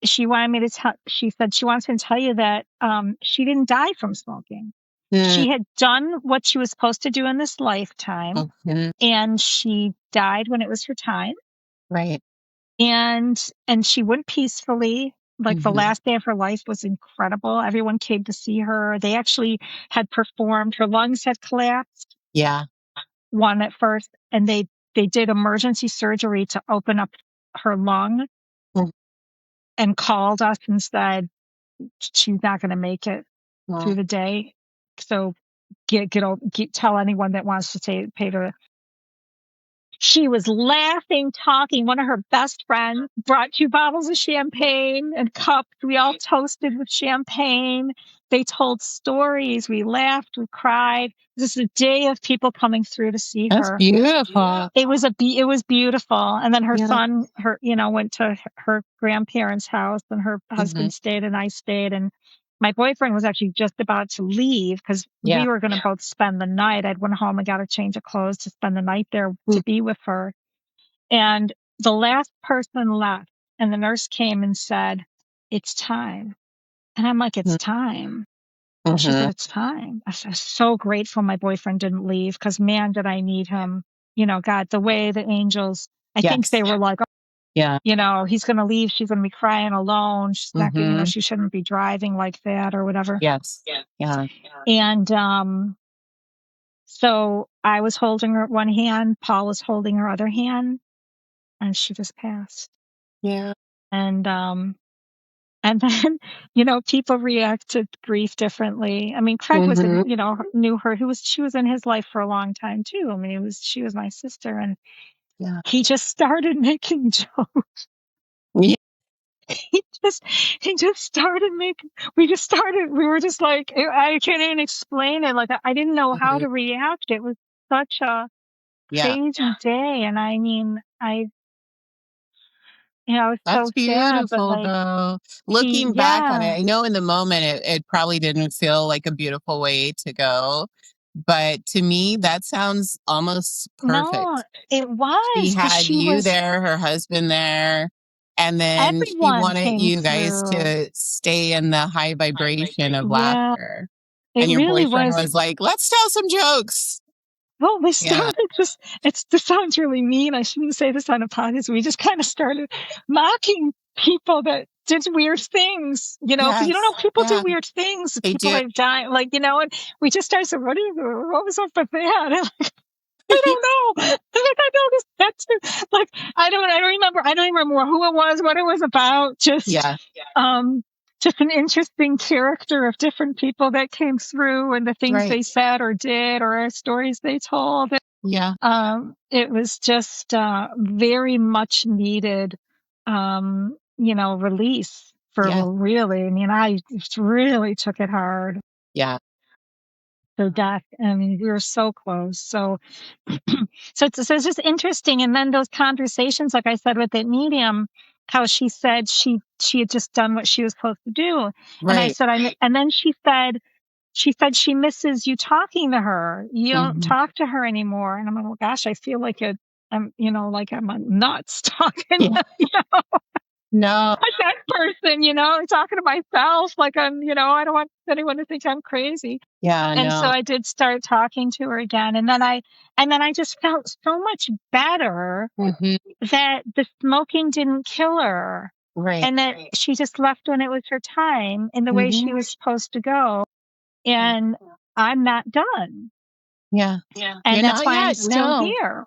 she wanted me to she said she wants me to tell you that she didn't die from smoking. She had done what she was supposed to do in this lifetime and she died when it was her time. Right. And she went peacefully. Like the last day of her life was incredible. Everyone came to see her. They actually had performed. Her lungs had collapsed. Yeah. One at first. And they did emergency surgery to open up her lung and called us and said, she's not going to make it through the day. So tell anyone that wants to pay her. She was laughing, talking. One of her best friends brought 2 bottles of champagne and cups. We all toasted with champagne. They told stories. We laughed. We cried. This is a day of people coming through to see her. That's beautiful. It was beautiful. And then her son, went to her grandparents' house and her husband stayed and I stayed. And my boyfriend was actually just about to leave because we were going to both spend the night. I'd went home and got a change of clothes to spend the night there to be with her. And the last person left and the nurse came and said, it's time. And I'm like, it's time. And she said, it's time. I was so grateful my boyfriend didn't leave because man, did I need him. God, the way the angels, I think they were like, he's going to leave. She's going to be crying alone. She's not going to, she shouldn't be driving like that or whatever. Yes. Yeah. And, so I was holding her one hand. Paul was holding her other hand and she just passed. Yeah. And then, people react to grief differently. I mean, Craig was, knew her. She was in his life for a long time too. I mean, she was my sister and he just started making jokes. Yeah. He he just started making, we were just like, I can't even explain it. Like, I didn't know how to react. It was such a crazy day. And I mean, I was That's so sad, but beautiful, like, though. Looking back on it, yeah, I know in the moment it probably didn't feel like a beautiful way to go, but to me, that sounds almost no, perfect. it She was because had she you was, there, her husband there, and then she everyone wanted came you guys through. to stay in the high vibration of Yeah, laughter. it And your really boyfriend was. was like, "Let's tell some jokes." Well, we Yeah. started just, this sounds really mean. I shouldn't say this on a podcast. We just kind of started mocking people that did weird things, because you don't know, Yes. people do Yeah, weird things. they People do. have died, like, and we just started saying, what was up with that? I don't know. Like, I noticed that too. Like, I don't remember. I don't even remember who it was, what it was about. Yeah. Um, just an interesting character of different people that came through and the things Right. they said or did or stories they told. Yeah. It was just, very much needed, release Yeah. for really, I mean, I really took it hard. Yeah. The death. I mean, we were so close. So, so it's just interesting. And then those conversations, like I said, with that medium, how she said she had just done what she was supposed to do. And I Right. said, and then she said she misses you talking to her. You don't Mhm. talk to her anymore. And I'm like, well, gosh, I feel like I'm, like I'm a nuts talking, Yeah. No. like that person, talking to myself, like I don't want anyone to think I'm crazy. Yeah, And so no. I did start talking to her again. And then I just felt so much better Mhm. that the smoking didn't kill her Right. and that she just left when it was her time in the way she Mhm. was supposed to go. And I'm not done. Yeah. And You're that's not why I'm yet? still No. here.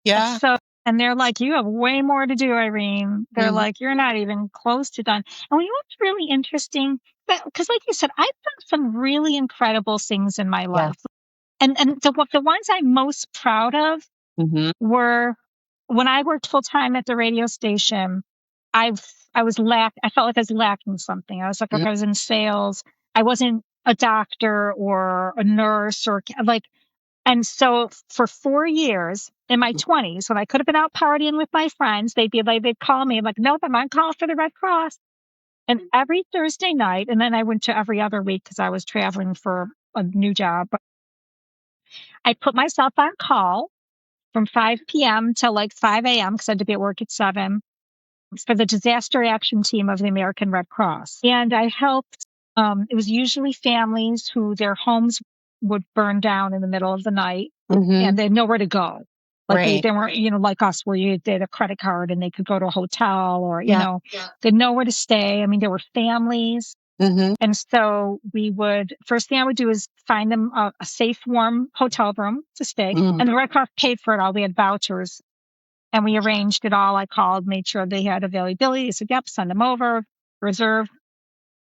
Yeah. So, and they're like, you have way more to do, Irene. They're Mhm. like, you're not even close to done. And you know what's really interesting? Because like you said, I've done some really incredible things in my Yeah. life. And the ones I'm most proud of Mhm. were when I worked full time at the radio station. I've I felt like I was lacking something. I was like, Mm. I was in sales. I wasn't a doctor or a nurse or like, and so for 4 years in my 20s, when I could have been out partying with my friends, they'd call me. I'm like, nope, I'm on call for the Red Cross. And every Thursday night, and then I went to every other week because I was traveling for a new job. I put myself on call from 5 p.m. till like 5 a.m. because I had to be at work at 7 for the disaster action team of the American Red Cross. And I helped, it was usually families who their homes would burn down in the middle of the night Mhm. and they had nowhere to go. Like Right. they weren't, like us where they had a credit card and they could go to a hotel or, Yeah. they had nowhere to stay. I mean, there were families. Mhm. And so first thing I would do is find them a safe, warm hotel room to stay. Mm. And the Red Cross paid for it all. We had vouchers and we arranged it all. I called, made sure they had availability. I said, yep, send them over, reserve,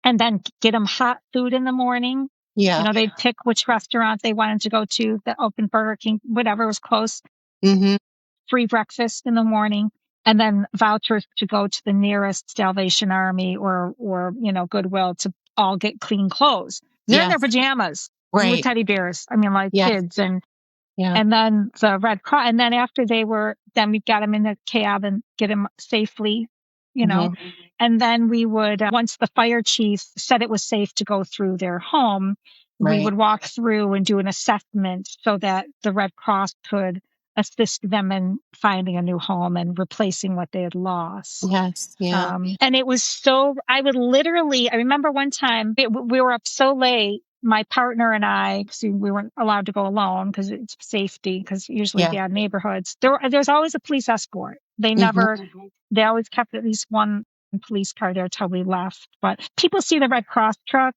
and then get them hot food in the morning. Yeah. They'd pick which restaurant they wanted to go to, the open Burger King, whatever was close, Mhm. free breakfast in the morning, and then vouchers to go to the nearest Salvation Army or Goodwill to all get clean clothes. They're in Yeah. their pajamas with Right. teddy bears. I mean, like Yeah. kids. Yeah. And then the Red Cross, and then after then we got them in the cab and get them safely, you know. Mhm. And then we would, once the fire chief said it was safe to go through their home, we Right. would walk through and do an assessment so that the Red Cross could assist them in finding a new home and replacing what they had lost. Yes. Yeah. And it was I remember one time we were up so late, my partner and I, because we weren't allowed to go alone because it's safety, because usually Yeah. bad neighborhoods, there's always a police escort. Mhm. They always kept at least one police car there till we left. But people see the Red Cross truck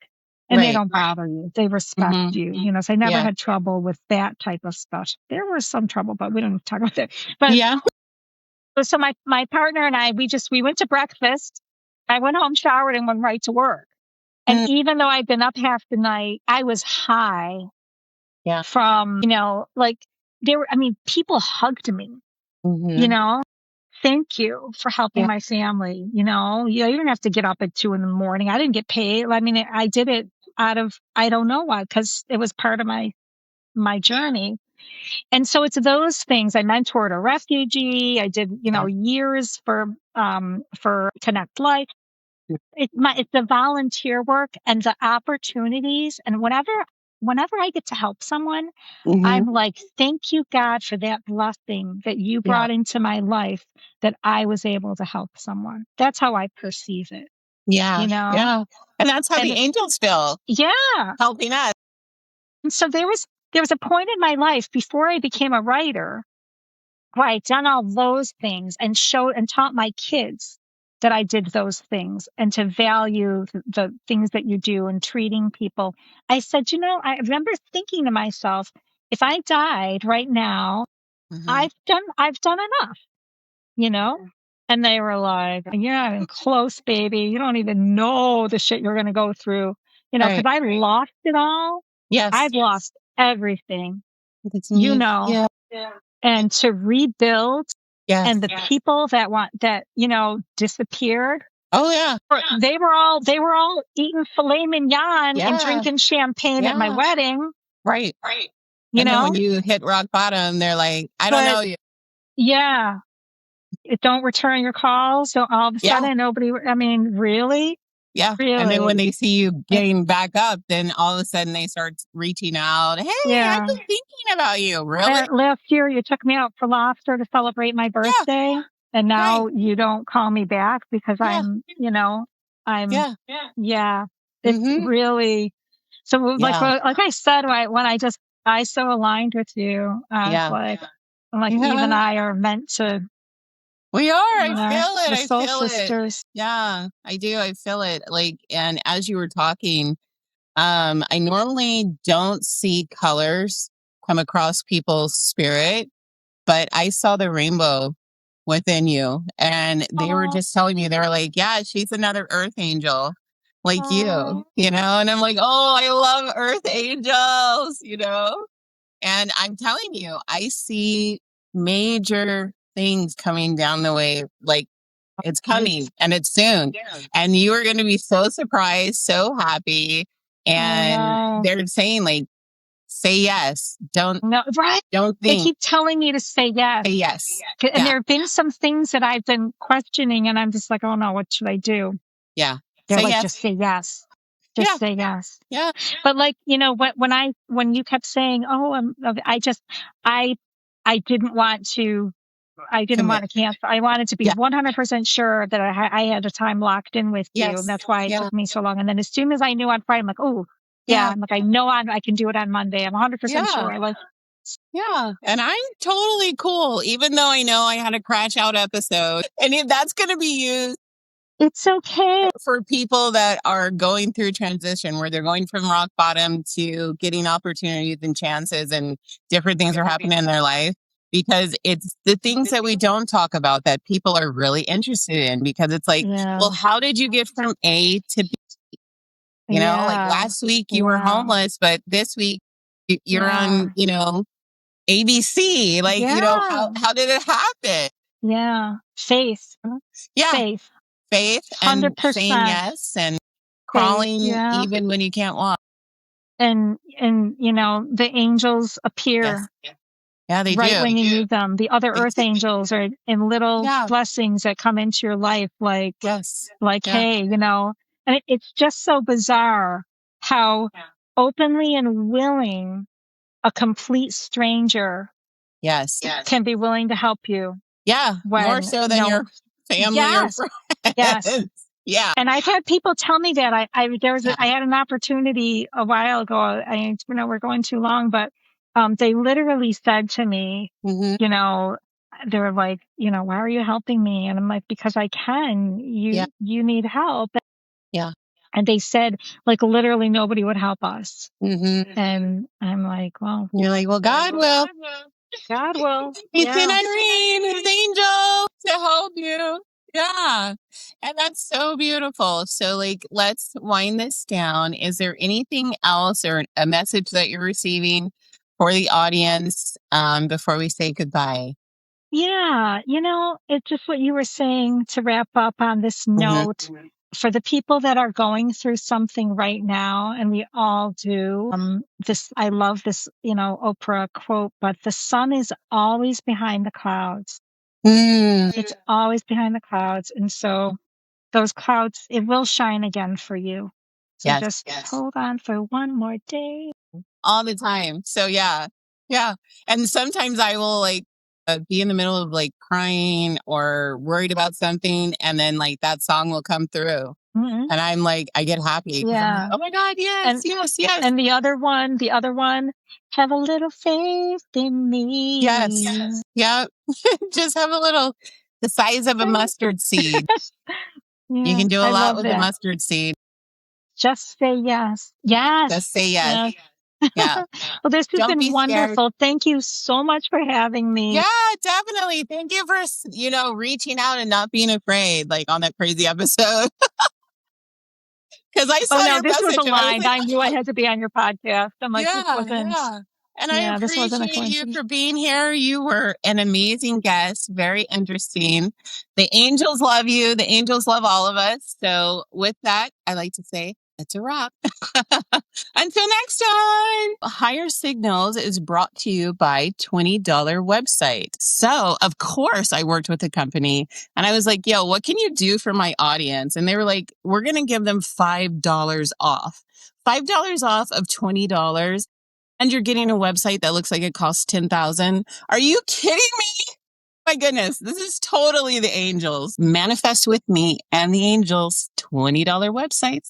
and they Right. don't bother you. They respect Mhm. you, so I never Yeah. had trouble with that type of stuff. There was some trouble, but we don't talk about that. But Yeah. so my partner and I, we went to breakfast. I went home, showered, and went right to work. And Mm. even though I'd been up half the night, I was high Yeah. from, like people hugged me, you Mhm. know, thank you for helping my family. You know, you didn't have to get up at 2 a.m. I didn't get paid. I mean, I did it out of, I don't know why, because it was part of my journey. And so it's those things. I mentored a refugee. I did, years for Connect Life. It's the volunteer work and the opportunities. And whenever I get to help someone, I'm like, thank you, God, for that blessing that you brought into my life that I was able to help someone. That's how I perceive it. Yeah. You know? Yeah. And that's how the angels feel. Yeah. Helping us. And so there was a point in my life before I became a writer where I'd done all those things and showed and taught my kids that I did those things and to value the things that you do and treating people. I said, I remember thinking to myself, if I died right now, I've done enough, you know? And they were like, you're not even close, baby. You don't even know the shit you're going to go through, because I lost it all. Yes. I've lost everything, Yeah. and to rebuild. Yes. And the people that disappeared. Oh yeah. They were all eating filet mignon and drinking champagne at my wedding. Right. You know, then when you hit rock bottom, they're like, I don't know you. Yeah. Don't return your calls. So all of a sudden nobody, I mean, really? Yeah. Really? And then when they see you getting back up, then all of a sudden they start reaching out. Hey, I've been thinking about you. Really? Last year you took me out for lobster to celebrate my birthday. Yeah. And now you don't call me back because I'm. It's really, so like I said, when I so aligned with you, I was like, Eve and I are meant to. We are. I feel it. Soul sisters. Yeah, I do. I feel it. Like, and as you were talking, I normally don't see colors come across people's spirit, but I saw the rainbow within you. And they were just telling me, they were like, yeah, she's another earth angel like you, And I'm like, oh, I love earth angels, And I'm telling you, I see major things coming down the way. Like, it's coming and it's soon. And you are going to be so surprised, so happy. And they're saying, like, say yes. Don't think. They keep telling me to say yes. Say yes. And there have been some things that I've been questioning, and I'm just like, oh no, what should I do? Yeah. They're say like, yes. just say yes. Just say yes. Yeah. But like, when you kept saying, I didn't want to. I didn't want to cancel. I wanted to be 100% sure that I had a time locked in with you. And that's why it took me so long. And then as soon as I knew on Friday, I'm like, oh, I'm like, I know I can do it on Monday. I'm 100% sure. Yeah. And I'm totally cool, even though I know I had a crash out episode. And if that's going to be used, it's okay. For people that are going through transition where they're going from rock bottom to getting opportunities and chances and different things are happening in their life. Because it's the things that we don't talk about that people are really interested in, because it's like, well, how did you get from A to B? Like last week you were homeless, but this week you're on, ABC. Like, how did it happen? Yeah. Faith. Yeah. Faith and 100%. saying yes and crawling even when you can't walk. And the angels appear. Yes. Yeah, they right do. when you need them. The other earth angels are in little blessings that come into your life, like, hey, and it's just so bizarre how openly and willing a complete stranger can be willing to help you. Yeah, more so than your family or friends. Yes. Yeah. And I've had people tell me that I had an opportunity a while ago. We're going too long, but they literally said to me, they were like, why are you helping me? And I'm like, because I can. You need help. Yeah. And they said, like, literally nobody would help us. And I'm like, well, you're like, well, God will. God will. He's in Irene, his angel to help you. Yeah. And that's so beautiful. So, like, let's wind this down. Is there anything else or a message that you're receiving for the audience before we say goodbye? Yeah, it's just what you were saying to wrap up on this note. For the people that are going through something right now, and we all do, I love this, Oprah quote, but the sun is always behind the clouds. It's always behind the clouds. And so those clouds, it will shine again for you. So just hold on for one more day. All the time. So yeah. And sometimes I will be in the middle of crying or worried about something, and then that song will come through, and I'm I get happy. Yeah. Oh my God, yes. And the other one, have a little faith in me. Yes. Yeah. Just have a little, the size of a mustard seed. You can do a lot with a mustard seed. Just say yes. Yes. Just say yes. Yeah. Well, this has Don't been be wonderful. scared. Thank you so much for having me. Yeah, definitely. Thank you for, reaching out and not being afraid, on that crazy episode. Because I saw your this message was and I was aligned. I knew I had to be on your podcast. I'm like, this wasn't. yeah. And I This wasn't a appreciate you coincidence. for being here. You were an amazing guest, very interesting. The angels love you. The angels love all of us. So with that, I like to say it's a wrap. Until next time. Higher Signals is brought to you by $20 website. So, of course, I worked with a company and I was like, yo, what can you do for my audience? And they were like, we're going to give them $5 off. $5 off of $20. And you're getting a website that looks like it costs $10,000. Are you kidding me? My goodness, this is totally the angels. Manifest with me and the angels. $20 websites.